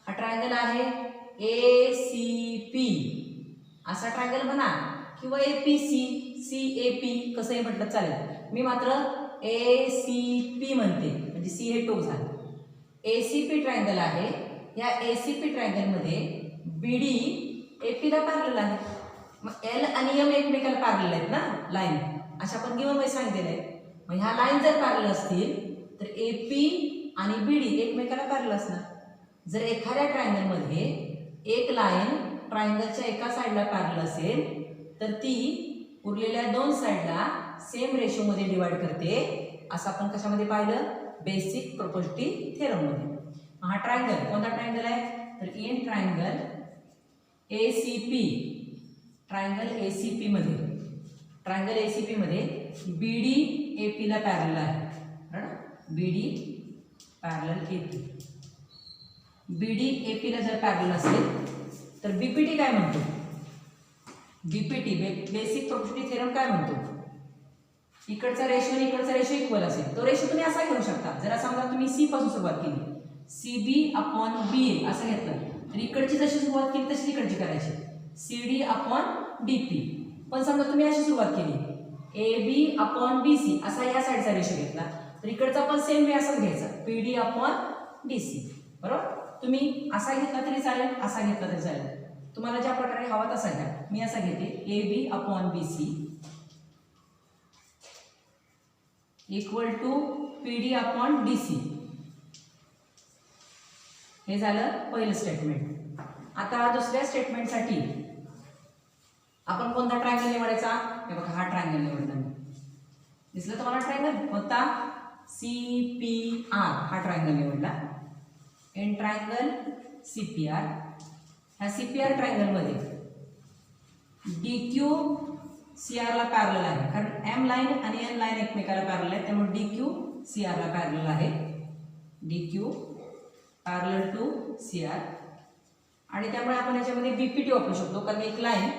हा ट्रायंगल आहे, ए सी पी असा ट्रायंगल म्हणा किंवा A P C, C A P कसंही म्हटलं चालेल. मी मात्र ए सी पी म्हणते, म्हणजे सी हे टोक झालं. ए सी पी ट्रायंगल आहे. या ए सी पी ट्रायंगलमध्ये बी डी ए पीला पॅरलल आहे. मग एल आणि एम एकमेकाला पॅरलल आहेत ना लाईन, अशा आपण गिवन मध्ये सांगितलेलं आहे. मग ह्या लाईन जर पॅरलल असतील तर ए पी आणि बी डी एकमेकाला पॅरलल असणार. जर एखाद्या ट्रायंगलमध्ये एक लाईन ट्रायंगलच्या एका साईडला पॅरलल असेल तर ती उरलेल्या दोन साईडला सेम रेशोमध्ये डिवाइड करते. असं आपण कशामध्ये पाहिलं, बेसिक प्रोपर्टी थेरममध्ये. हा ट्रायंगल कोणता ट्रायंगल आहे, तर in triangle A C P, triangle A C P मध्ये, ट्रायंगल ए सी पी मध्ये बी डी ए पीला पॅरलल आहे. बरोबर, B D parallel A P. B D A पीला जर पॅरलल असेल तर बीपीटी काय म्हणतो, बीपीटी बेसिक प्रॉपर्टी थेरम काय म्हणतो, इकडचा रेशो आणि इकडचा रेशो इक्वल असेल. तो रेशो तुम्ही असा घेऊ शकता. जर समजा तुम्ही सी पासून सुरुवात केली, सी बी अपॉन बी ए असं घेतलं तर इकडची जशी सुरुवात केली तशी इकडची करायची, C D upon D P. पण समजा तुम्ही अशी सुरुवात केली, ए बी अपॉन बी सी असा या साईडचा रेशो घेतला तर इकडचा पण सेम वे असाच घ्यायचा, P D upon D C. बरोबर, तुम्ही असा घेतला तरी चालेल, असा घेतला तरी चालेल, तुम्हाला ज्या प्रकारे हवा तसा घ्या. मी असा घेते, A B upon B C equal to P D upon D C. हे झालं पहिलं स्टेटमेंट. आता दुसऱ्या स्टेटमेंटसाठी आपण कोणता ट्रायंगल निवडायचा, हे बघा हा ट्रायंगल निवडला मी. दिसलं तुम्हाला ट्रायंगल कोणता, सी पी आर हा ट्रायंगल निवडला. In triangle C P R. ह्या सी पी आर ट्रायंगलमध्ये डी क्यू सी आरला पॅरलल आहे, कारण एम लाईन आणि एन लाईन एकमेकाला पॅरलल आहे, त्यामुळे डी क्यू सी आरला पॅरलल आहे. D Q parallel to C R. आणि त्यामुळे आपण याच्यामध्ये बीपीटी वापरू शकतो, कारण एक लाईन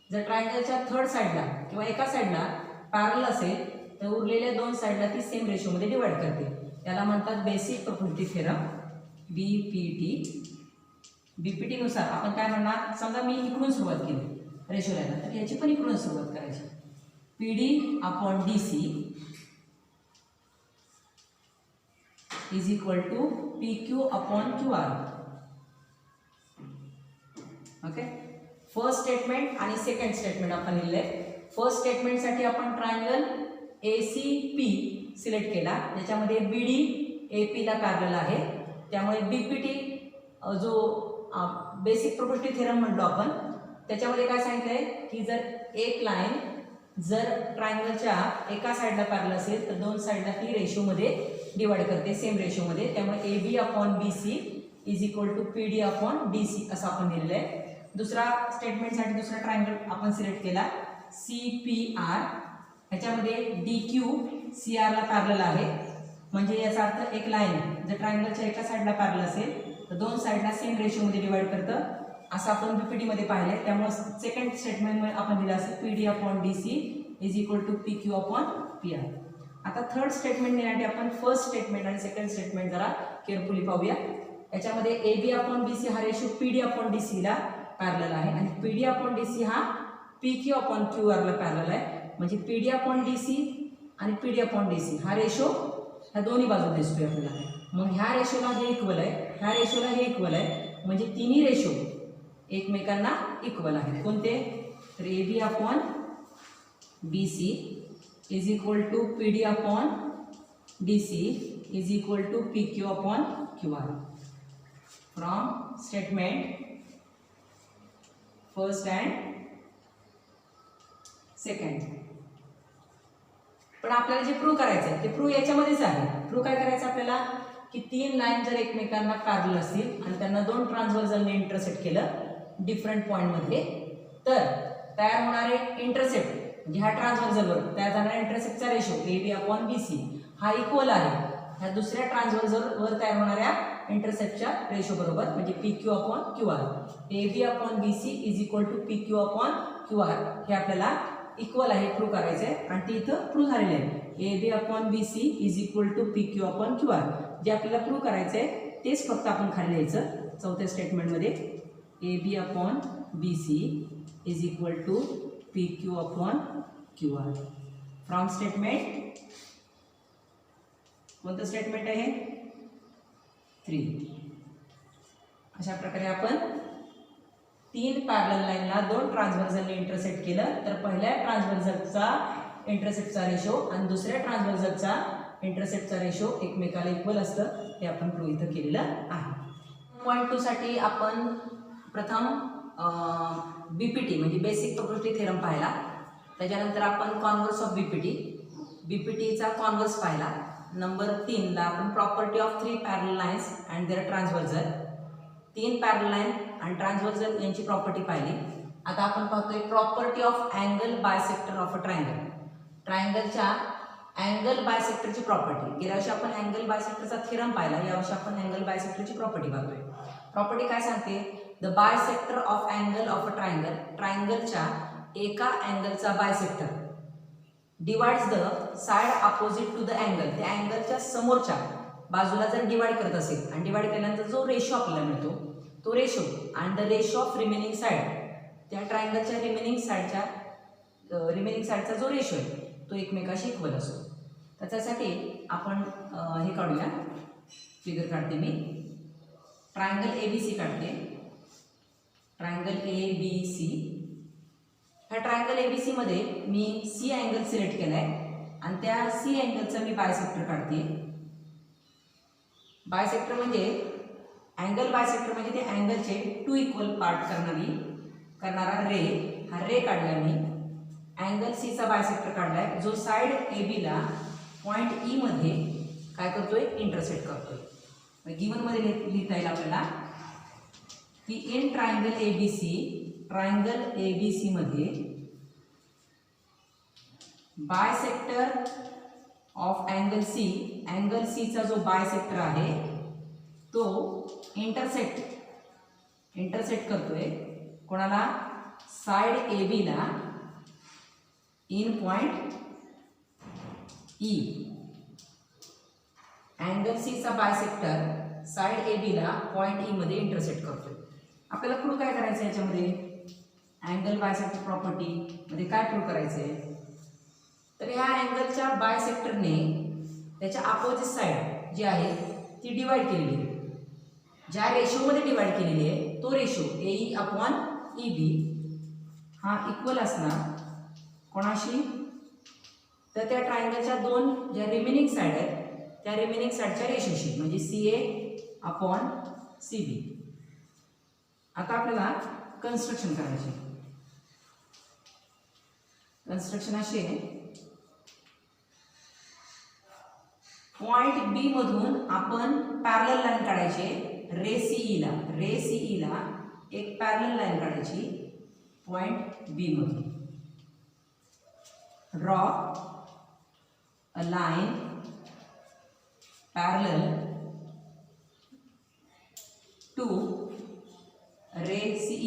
जर ट्रायंगलच्या थर्ड साईडला किंवा एका साईडला पॅरलल असेल तर उरलेल्या दोन साईडला ती सेम रेशोमध्ये डिवाइड करते. त्याला म्हणतात basic property theorem, BPT. BPT नुसार आपण काय म्हणणार, समजा मी इकडून सुरुवात केली रेशो लाईनला तर याची पण इकडून सुरुवात करायची, P D upon D C is equal to P Q upon Q R. Okay, first statement आणि सेकंड स्टेटमेंट आपण लिहिलंय. फर्स्ट स्टेटमेंटसाठी आपण triangle A C P select केला, ज्याच्यामध्ये बी डी ए पीला पॅरलल आहे. त्यामुळे बीपीटी जो बेसिक प्रॉपर्टी थेरम म्हणलो आपण, त्याच्यामध्ये काय सांगितलंय की जर एक लाईन जर ट्रायंगलच्या एका साईडला पॅरलल असेल तर दोन साईडला ती रेशोमध्ये डिवाइड करते, सेम रेशोमध्ये. त्यामुळे A B upon B C is equal to P D upon D C असं आपण दिलेलं आहे. दुसरा स्टेटमेंटसाठी दुसरा ट्रायंगल आपण सिलेक्ट केला, सी पी आर. ह्याच्यामध्ये डी क्यू सी आरला पॅरलल आहे, म्हणजे याचा अर्थ एक लाईन जर ट्रायंगलच्या एका साईडला पॅरलल असेल तर दोन साईडला सेम रेशोमध्ये डिवाइड करतं. असं आपण बीपीटी मध्ये पाहिलंय, त्यामुळे सेकंड स्टेटमेंट आपण दिलं असं PD upon DC is equal to P Q upon P R. आता थर्ड स्टेटमेंट देण्यासाठी आपण फर्स्ट स्टेटमेंट आणि सेकंड स्टेटमेंट जरा केअरफुली पाहूया. याच्यामध्ये A B upon B C हा ratio P D upon D सीला पॅरलल आहे आणि P D upon D C हा पी क्यू अपॉन क्यू आरला पॅरलल आहे. म्हणजे P D upon D C आणि P D upon D C हा रेशो ह्या दोन्ही बाजू दिसतोय आपल्याला. मग ह्या रेशोला हे इक्वल आहे, ह्या रेशोला हे इक्वल आहे, म्हणजे तिन्ही रेशो एकमेकांना इक्वल आहेत. कोणते? तर A B upon B C is equal to P D upon D C is equal to P Q upon Q R. From statement first and second. पण आपल्याला जे प्रूव्ह करायचं आहे ते प्रूव्ह याच्यामध्येच आहे. प्रूव्ह काय करायचं आपल्याला की तीन लाईन जर एकमेकांना पॅरलल असतील आणि त्यांना दोन ट्रान्सव्हर्सलने इंटरसेक्ट केलं डिफरंट पॉईंटमध्ये, तर तयार होणारे इंटरसेप्ट म्हणजे ह्या ट्रान्सव्हर्सलवर तयार जाणाऱ्या इंटरसेप्टचा ratio A B upon B C हा इक्वल आहे ह्या दुसऱ्या ट्रान्सव्हर्सलवर तयार होणाऱ्या इंटरसेप्टच्या रेशो बरोबर, म्हणजे P Q upon Q R. A B upon B C is equal to P Q upon Q R हे आपल्याला इक्वल आहे प्रूव्ह करायचं आहे आणि ते इथं प्रूव्ह झालेले आहे. A B upon B C is equal to P Q upon Q R जे आपल्याला प्रूव्ह करायचं आहे तेच फक्त आपण खाली लिहायचं चौथ्या स्टेटमेंटमध्ये. A B upon B C is equal to P Q upon Q R. From statement कोणतं स्टेटमेंट आहे? 3. अशा प्रकारे आपण तीन पॅरलल लाईनला दोन ट्रान्सव्हर्सलने इंटरसेक्ट केलं तर पहिल्या ट्रान्सव्हर्सलचा इंटरसेप्टचा रेशो आणि दुसऱ्या ट्रान्सव्हर्सलचा इंटरसेप्टचा रेशो एकमेकाला इक्वल असतं हे आपण प्रूव्ह इथं केलेलं आहे. पॉईंट 2 साठी आपण प्रथम बीपीटी म्हणजे बेसिक प्रोपर्टी थेरम पाहिला. त्याच्यानंतर आपण कॉन्व्हर्स ऑफ बीपीटीचा कॉन्व्हर्स पाहिला. नंबर 3 ला आपण property of 3 parallel lines and their transversal. 3 parallel line आणि ट्रान्सव्हर्सल यांची प्रॉपर्टी पाहिली. आता आपण पाहतोय property of angle bisector of a triangle. ट्रायंगलच्या अँगल बायसेक्टरची प्रॉपर्टी. गेल्या वर्षी आपण अँगल बायसेक्टरचा थेरम पाहिला, यावर्षी आपण अँगल बायसेक्टरची प्रॉपर्टी पाहतोय. प्रॉपर्टी काय सांगते? The bisector of angle of a triangle. ट्रायंगलच्या एका अँगलचा bisector divides the side opposite to the angle. त्या अँगलच्या समोरच्या बाजूला जर डिवाइड करत असेल आणि डिवाइड केल्यानंतर जो रेशो आपल्याला मिळतो तो ratio and the ratio of remaining side, त्या ट्रायंगलच्या रिमेनिंग साइडचा जो रेशो आहे तो एकमेकाशी इक्वल असतो. त्याच्यासाठी आपण हे काढूया, फिगर काढते मी. ट्रायंगल ए बी सी काढते. Triangle A B C. ह्या ट्रायंगल ए बी सी मध्ये मी सी अँगल सिलेक्ट केलाय आणि त्या सी अँगलचा मी बायसेक्टर काढते. बायसेक्टर म्हणजे अँगल बायसेक्टर म्हणजे ते अँगलचे 2 इक्वल पार्ट करणारा रे, हा रे काढला मी. अँगल सी चा बायसेक्टर काढलाय जो साइड ए बी ला पॉइंट ई मध्ये काय करतोय? इंटरसेक्ट करतोय. गिवन मध्ये लिहिता येईल आपल्याला की in triangle A B C, triangle A B C मध्ये बायसेक्टर ऑफ अँगल सी चा जो बायसेक्टर आहे तो इंटरसेक्ट करतोय कोणाला? साइड ए बी ला in point E. Angle C चा बायसेक्टर साइड ए बी ला पॉइंट ई मध्ये इंटरसेक्ट करतोय. आपल्याला प्रूव्ह काय करायचं आहे याच्यामध्ये? अँगल बायसेक्टर प्रॉपर्टी मध्ये काय प्रूव्ह करायचं आहे? तर या अँगलच्या बायसेक्टरने त्याच्या अपोजिट साइड जी आहे ती डिवाइड केलेली आहे. ज्या रेशोमध्ये डिवाइड केलेली आहे तो ratio A E upon E B हा इक्वल असणार कोणाशी? तर त्या ट्रायंगलच्या दोन ज्या रिमेनिंग साइड आहेत त्या रिमेनिंग साइडच्या रेशोशी, म्हणजे सी ए अपॉन सी बी. आता आपल्याला कन्स्ट्रक्शन करायचे. कन्स्ट्रक्शन असे आहे, पॉइंट बी मधून आपण पॅरलल लाईन काढायचे. रे सीई ला एक पॅरलल लाईन काढायची पॉइंट बी मधून. Draw a line parallel to ray CE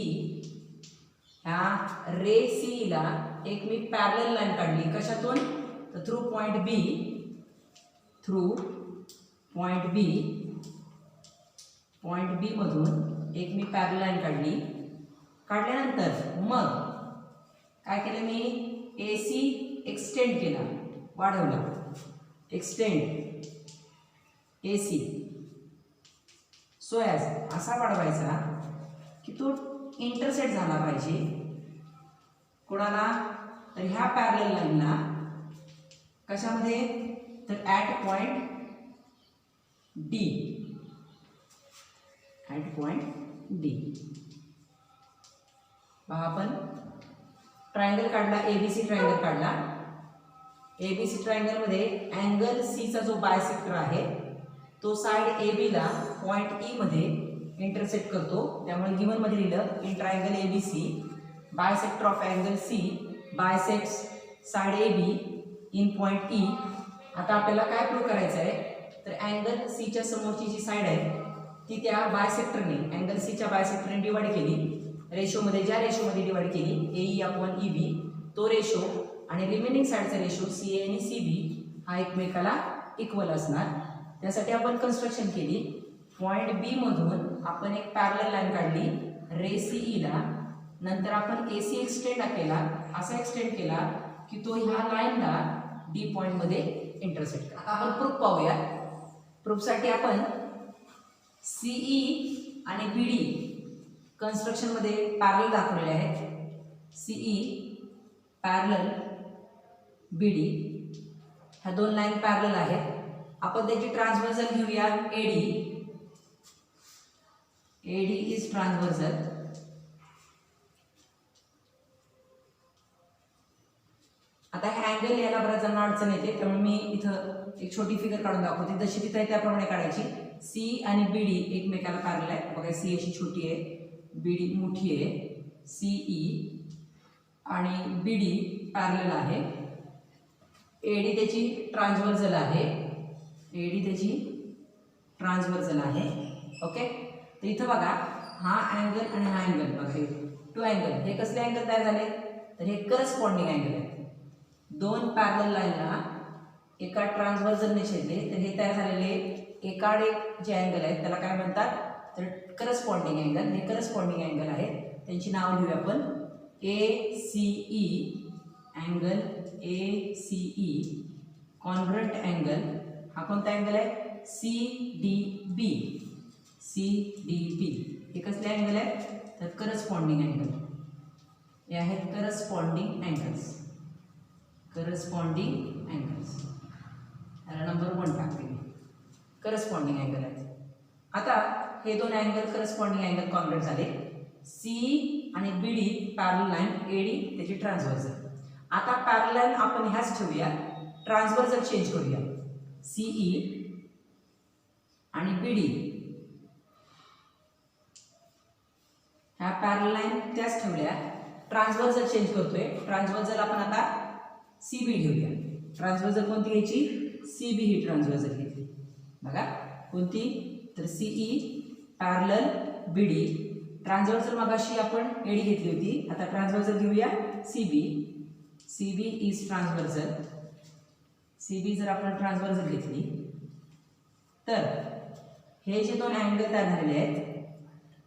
ह्या रे सी ला एक मी पॅरलल लाईन काढली कशातून, तर थ्रू पॉइंट बी मधून एक मी पॅरलल लाईन काढल्यानंतर मग काय केलं मी, ए सी एक्सटेंड केला, वाढवला, एक्सटेंड ए सी सो ॲज असा वाढवायचा की तो इंटरसेक्ट झाला पाहिजे कोणाला, तर ह्या पॅरलल लाईनला कशामध्ये, तर ॲट पॉइंट डी पहा आपण ट्रायंगल काढला, एबीसी ट्रायंगल काढला. एबीसी ट्रायंगल मध्ये अँगल सी चा जो बायसेक्टर आहे तो साइड ए बी ला पॉइंट ई मध्ये इंटरसेक्ट करतो. त्यामुळे गिवन मध्ये लिहिलं in triangle ABC bisector of angle C bisects side A B in point E. आता आपल्याला काय प्रूव्ह करायचं आहे, तर अँगल सी च्या समोरची जी साइड आहे ती त्या बायसेक्टरने अँगल सी च्या बायसेक्टरने डिवाइड केली, रेशोमध्ये ज्या रेशोमध्ये डिवाइड केली ए ई अपॉन ई बी तो रेशो आणि रिमेनिंग साइडचा रेशो सी ए आणि सी बी हा एकमेकाला इक्वल असणार. त्यासाठी आपण कन्स्ट्रक्शन केली, पॉइंट बी मधून आपण एक पॅरलल लाईन काढली रे सी ई ला, नंतर आपण ए सी एक्सटेंड केला, असा एक्सटेंड केला की तो ह्या लाईनला डी पॉइंट मध्ये इंटरसेक्ट करा. आपण प्रूफ पाहूया. प्रूफसाठी आपण सीई आणि बीडी कन्स्ट्रक्शन मध्ये पॅरलल दाखवलेले आहेत. सीई पॅरलल बीडी ह्या दोन लाईन पॅरलल आहेत. आपण त्याची ट्रान्सव्हर्सल घेऊया एडी इज ट्रान्सव्हर्सल. आता हे अँगल यायला बऱ्याच जणांना अडचण येते, त्यामुळे मी इथं एक छोटी फिगर काढून दाखवते, जशी तिथे आहे त्याप्रमाणे काढायची. सी आणि बीडी एकमेकाला पॅरलल आहे. बघा सी अशी छोटी आहे, बीडी मोठी आहे. सीई आणि बीडी पॅरलल आहे. एडी त्याची ट्रान्सव्हर्सल आहे. ओके. तर इथं बघा हा अँगल आणि हा अँगल बघा, टू अँगल, हे कसले अँगल तयार झाले, तर हे करस्पॉन्डिंग अँगल आहेत. दोन पॅरलल लाईनला एका ट्रान्सव्हर्सलने छेदले तर हे तयार झालेले एकाडे जे अँगल आहेत त्याला काय म्हणतात, तर करस्पॉन्डिंग अँगल. हे करस्पॉन्डिंग अँगल आहेत, त्यांची नाव घेऊया आपण. ए सी ई अँगल, ए सी ई कॉन्ग्रुएंट अँगल. हा कोणता अँगल आहे, सी डी बी. हे कसले अँगल आहेत, तर करस्पॉन्डिंग अँगल. हे आहेत करस्पॉन्डिंग अँगल्स. याला नंबर 1 टाकते मी. करस्पॉन्डिंग अँगल आहेत. आता हे दोन अँगल करस्पॉन्डिंग अँगल कॉन्ग्रुएंट झाले. सी आणि बीडी पॅरलल लाईन, एडी त्याची ट्रान्सव्हर्सल. आता पॅरलल लाईन आपण ह्याच ठेवूया, ट्रान्सव्हर्सल चेंज करूया. सीई आणि बीडी ह्या पॅरलल लाईन त्याच ठेवल्या, ट्रान्सव्हर्सल चेंज करतोय. ट्रान्सव्हर्सल आपण आता सीबी घेऊया. ट्रान्सव्हर्सल कोणती घ्यायची, सीबी ही ट्रान्सव्हर्सल घेतली. बघा कोणती, तर सीई पॅरलल बीडी. ट्रान्सव्हर्सल मगाशी आपण एडी घेतली होती, आता ट्रान्सव्हर्सल घेऊया CB. CB is transversal. CB जर आपण ट्रान्सव्हर्सल घेतली तर हे जे दोन अँगल तयार झालेले आहेत,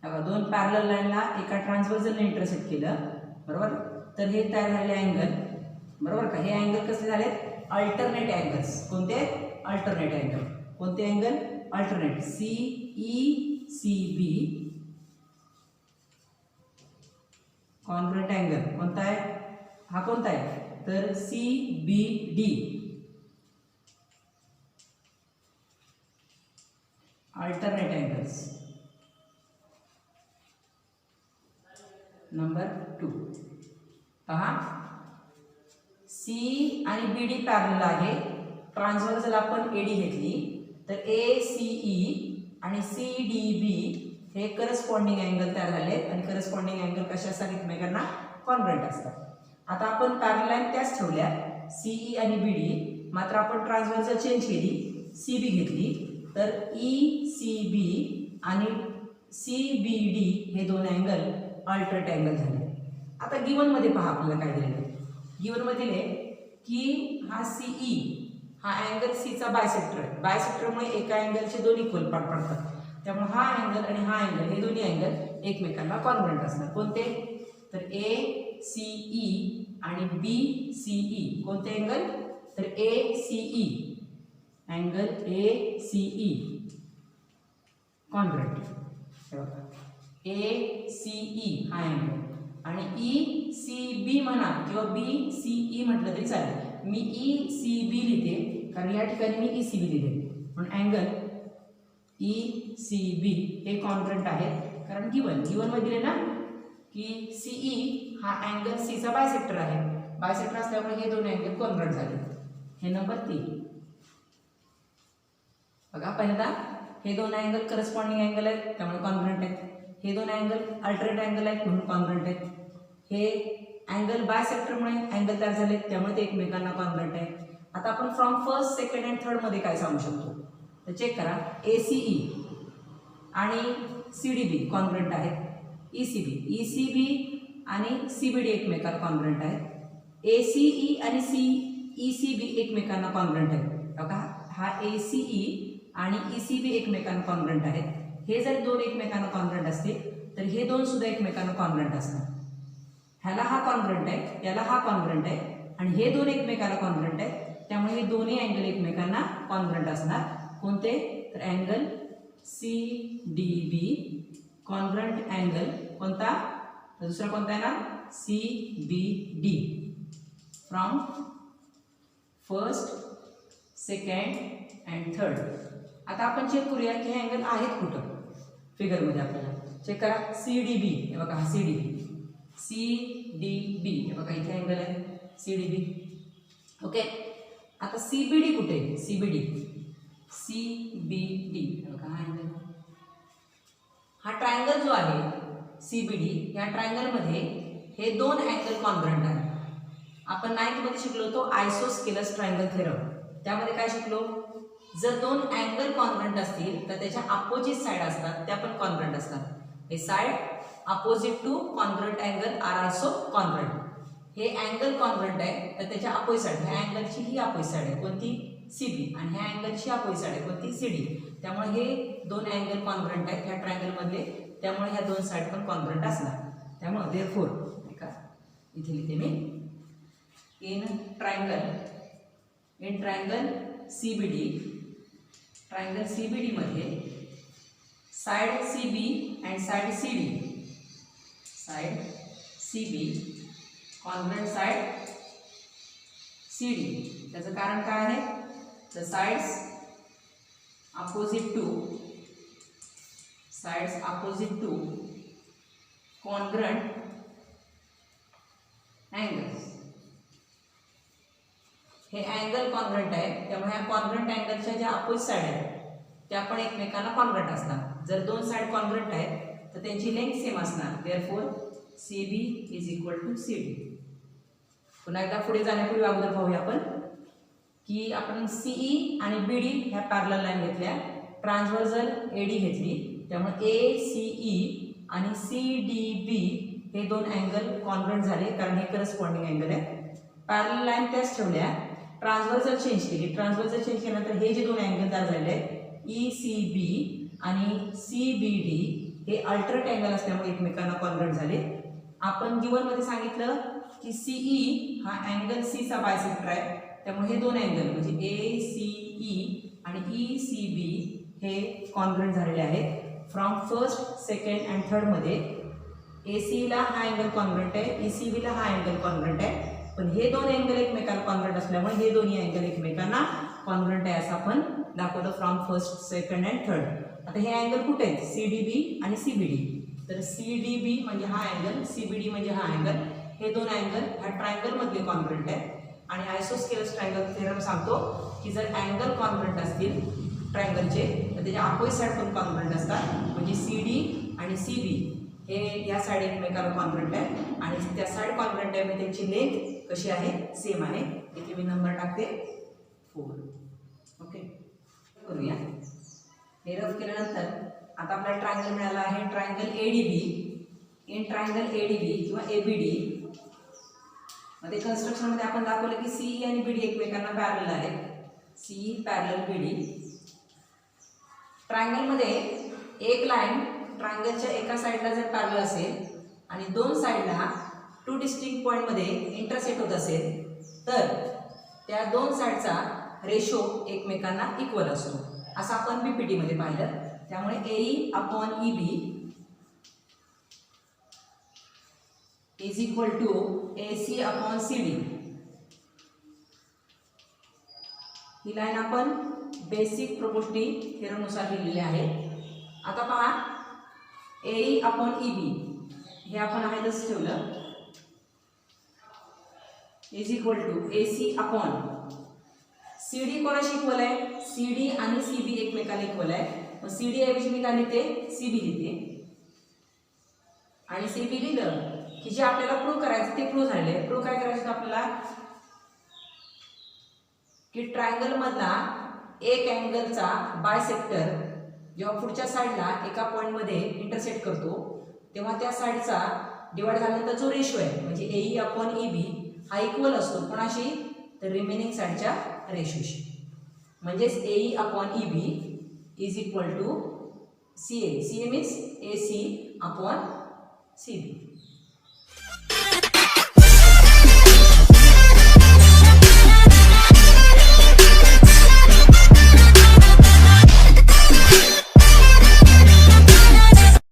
बघा दोन पॅरलल लाईनला एका ट्रान्सव्हर्सलने इंटरसेक्ट केलं, बरोबर. तर हे तयार झालेले अँगल, बरोबर का. हे अँगल कसले झालेत, अल्टरनेट अँगल्स. कोणते, अल्टरनेट अँगल. कोणते angle, alternate. CE C B congruent angle कोणता आहे, हा कोणता आहे, तर C B D alternate angles. Number 2 पहा, सी आणि बीडी पॅरलल आहे. ट्रान्सव्हर्सल आपण एडी घेतली तर ए सी ई आणि सी डी बी हे करस्पॉन्डिंग अँगल तयार झाले आणि करस्पॉन्डिंग अँगल कशा असतात, एकमेकांना कॉन्ग्रुएंट असतात. आता आपण पॅरलल लाईन त्याच ठेवल्या सीई आणि बीडी, मात्र आपण ट्रान्सव्हर्सल चेंज केली, सीबी घेतली. तर ई सी बी आणि सी बी डी हे दोन अँगल अल्टरनेट अँगल झाले. आता गिवन मध्ये पहा आपल्याला काय दिलेलं आहे. गिवन मध्ये दिले की हा सीई हा अँगल सीचा बायसेक्टर आहे. बायसेक्टरमुळे एका अँगलचे दोन इक्वल पार्ट पडतात. त्यामुळे हा अँगल आणि हा अँगल हे दोन्ही अँगल एकमेकांना कॉन्ग्रुएंट असतात. कोणते? तर ए सीई आणि बी सीई. कोणते अँगल? तर ए CE angle A CE congruent. A CE हा अँगल आणि ई सी बी म्हणा किंवा बी सीई म्हटलं तरी चालेल. मी ई सी बी लिहिते कारण या ठिकाणी मी ई सी बी लिहिले म्हणून अँगल ई सी बी हे कॉन्ग्रुएंट आहेत. कारण गिवन मध्ये दिले ना की सीई हा अँगल सीचा बायसेक्टर आहे. बायसेक्टर असल्यामुळे हे दोन अँगल कॉन्ग्रुएंट झाले. हे नंबर 3 बघा. पहिल्यांदा हे दोन अँगल करस्पॉन्डिंग अँगल आहेत त्यामुळे कॉन्ग्रुएंट आहेत. हे दोन अँगल अल्टरनेट अँगल आहेत म्हणून कॉन्ग्रुएंट आहेत. हे अँगल बायसेक्टरमुळे अँगल तयार झाले त्यामुळे ते एकमेकांना कॉन्ग्रुएंट आहेत. आता आपण from first, second and third मध्ये काय सांगू शकतो तर चेक करा. एसीई आणि सीडीबी कॉन्ग्रुएंट आहेत. ईसीबी आणि सीबीडी एकमेकांना कॉन्ग्रुएंट आहेत. एसीई आणि ईसीबी एकमेकांना कॉन्ग्रुएंट आहेत. बघा हा एसीई आणि ईसीबी एकमेकांना कॉन्ग्रुएंट आहेत. हे जर दोन एकमेकांना कॉन्ग्रुएंट असतील तर हे दोन सुद्धा एकमेकांना कॉन्ग्रुएंट असणार. ह्याला हा कॉन्ग्रुएंट आहे, याला हा कॉन्ग्रुएंट आहे आणि हे दोन एकमेकांना कॉन्ग्रुएंट आहेत त्यामुळे हे दोन्ही अँगल एकमेकांना कॉन्ग्रुएंट असणार. कोणते? तर angle C D B congruent angle कोणता? तर दुसरा कोणता आहे ना C B D. From first, second and third. आता आपण चेक करूया की हे अँगल आहेत कुठं फिगरमध्ये. आपल्याला चेक करा. सी डी बी हे बघा हा सी डी बी. सी डी बी हे बघा इथे अँगल आहे सी डी बी. ओके. आता सी बी डी कुठे? सी बी डी हे बघा हा अँगल. हा ट्रायंगल जो आहे सी बी डी या ट्रायंगलमध्ये हे दोन अँगल कॉन्ग्रुएंट आहेत. आपण 9th मध्ये शिकलो होतो आयसोस्केलस ट्रायंगल थेरम. त्यामध्ये काय शिकलो? जर दोन अँगल कॉन्ग्रुएंट असतील तर त्याच्या अपोजिट साइड असतात त्या पण कॉन्ग्रुएंट असतात. हे side opposite to congruent angle are also congruent. हे अँगल कॉन्ग्रुएंट आहे तर त्याच्या अपोजिट साइड ह्या अँगलची ही अपोजिट साइड आहे कोणती? सीबी आणि ह्या अँगलची अपोजिट साइड आहे कोणती? सीडी. त्यामुळे हे दोन अँगल कॉन्ग्रुएंट आहेत ह्या ट्रायंगल मधले त्यामुळे ह्या दोन साइड पण कॉन्ग्रुएंट असणार. त्यामुळे देअरफॉर इथे लिहिते मी in triangle CBD. Triangle CBD मध्ये side CB and side CD. Side CB congruent side CD. त्याचं कारण काय आहे? The sides opposite to congruent angles. हे अँगल कॉन्ग्रुएंट आहे त्यामुळे ह्या कॉन्ग्रुएंट अँगलच्या ज्या अपोजिट साइड आहेत त्या पण एकमेकांना कॉन्ग्रुएंट असतात. जर दोन साइड कॉन्ग्रुएंट आहेत तर त्यांची लेंथ सेम असणार. Therefore CB is equal to CD. पुन्हा एकदा पुढे जाण्यापूर्वी अगोदर पाहूया आपण की आपण सीई आणि बीडी ह्या पॅरलल लाईन घेतल्या. ट्रान्सव्हर्सल एडी घेतली त्यामुळे ए सीई आणि सी डी बी हे दोन अँगल कॉन्ग्रुएंट झाले कारण हे करस्पॉन्डिंग अँगल आहे. पॅरलल लाईन त्याच ठेवल्या. ट्रान्सव्हर्सल चेंज केली. ट्रान्सव्हर्सल चेंज केल्यानंतर हे जे दोन अँगल तयार झाले ई सी बी आणि सी बी डी हे अल्टरनेट अँगल असल्यामुळे एकमेकांना कॉन्ग्रुएंट झाले. आपण गिवन मध्ये सांगितलं की सीई हा अँगल सीचा बायसेक्टर आहे त्यामुळे हे दोन अँगल म्हणजे ए सी ई आणि ई सी बी हे कॉन्ग्रुएंट झालेले आहेत. From first, second and third मध्ये ए सी ला हा अँगल कॉन्ग्रुएंट आहे, ई सी बी ला हा अँगल कॉन्ग्रुएंट आहे. पण हे दोन अँगल एकमेकांना कॉन्ग्रुएंट असल्यामुळे हे दोन्ही अँगल एकमेकांना कॉन्ग्रुएंट आहे असं आपण दाखवलं from first, second and third. आता हे अँगल कुठे आहेत? सी डी बी आणि सी बी डी. तर सी डी बी म्हणजे हा अँगल, सी बी डी म्हणजे हा अँगल. हे दोन अँगल ह्या ट्रायंगल मधले कॉन्ग्रुएंट आहेत. आणि आयसोस्केलस ट्रायंगल थेरम सांगतो की जर अँगल कॉन्ग्रुएंट असतील ट्रायंगलचे तर त्याच्या अपोजिट साइड पण कॉन्ग्रुएंट असतात. म्हणजे सी डी आणि सी बी हे या साइड एकमेकांना कॉन्ग्रुएंट आहे आणि त्या साइड कॉन्ग्रुएंट आहे म्हणजे त्यांची लेंथ कशी आहे? सेम आहे. इथे मी नंबर टाकते 4. ओके. करूया. हे रफ केल्यानंतर आता आपल्याला ट्रायंगल मिळाला आहे triangle ADB. In triangle ADB किंवा एबीडी मध्ये कन्स्ट्रक्शन मध्ये आपण दाखवलं की सीई आणि बीडी एकमेकांना पॅरलल आहेत. सीई पॅरलल बीडी. ट्रायंगल मध्ये एक लाईन ट्रायंगलच्या एका साइडला जर पॅरलल असेल आणि दोन साइडला टू डिस्टिंक्ट पॉइंट मध्ये इंटरसेक्ट होत असेल तर त्या दोन साइडचा रेशो एकमेकांना इक्वल असतो, असं आपण पीपीटी मध्ये पाहिलं. त्यामुळे AE upon EB is equal to AC upon CD. ही लाईन आपण बेसिक प्रोपोर्टी थेरमनुसार लिहिलेली आहे. आता पहा AE अपॉन EB हे आपण आहे तसं ठेवलं is equal to AC upon CD कोणाशी इक्वल आहे? CD आणि CB एकमेकांना इक्वल आहे. मग CD ऐवजी मी काय लिहिते? CB लिहिते. आणि CB लिहिलं की जे आपल्याला प्रूव्ह करायचं ते प्रूव्ह झालेले. प्रूव्ह काय करायचं आपल्याला की ट्रायंगल मधला एक अँगलचा बायसेक्टर जेव्हा पुढच्या साइडला एका पॉइंट मध्ये इंटरसेक्ट करतो तेव्हा त्या साइडचा डिवाइड झाल्यानंतर जो रेशो आहे म्हणजे AE अपॉन EB हा इक्वल असतो कोणाशी? तर रिमेनिंग साइडच्या रेशोशी. म्हणजेच AE अपॉन EB is equal to CA. CA means AC upon CB.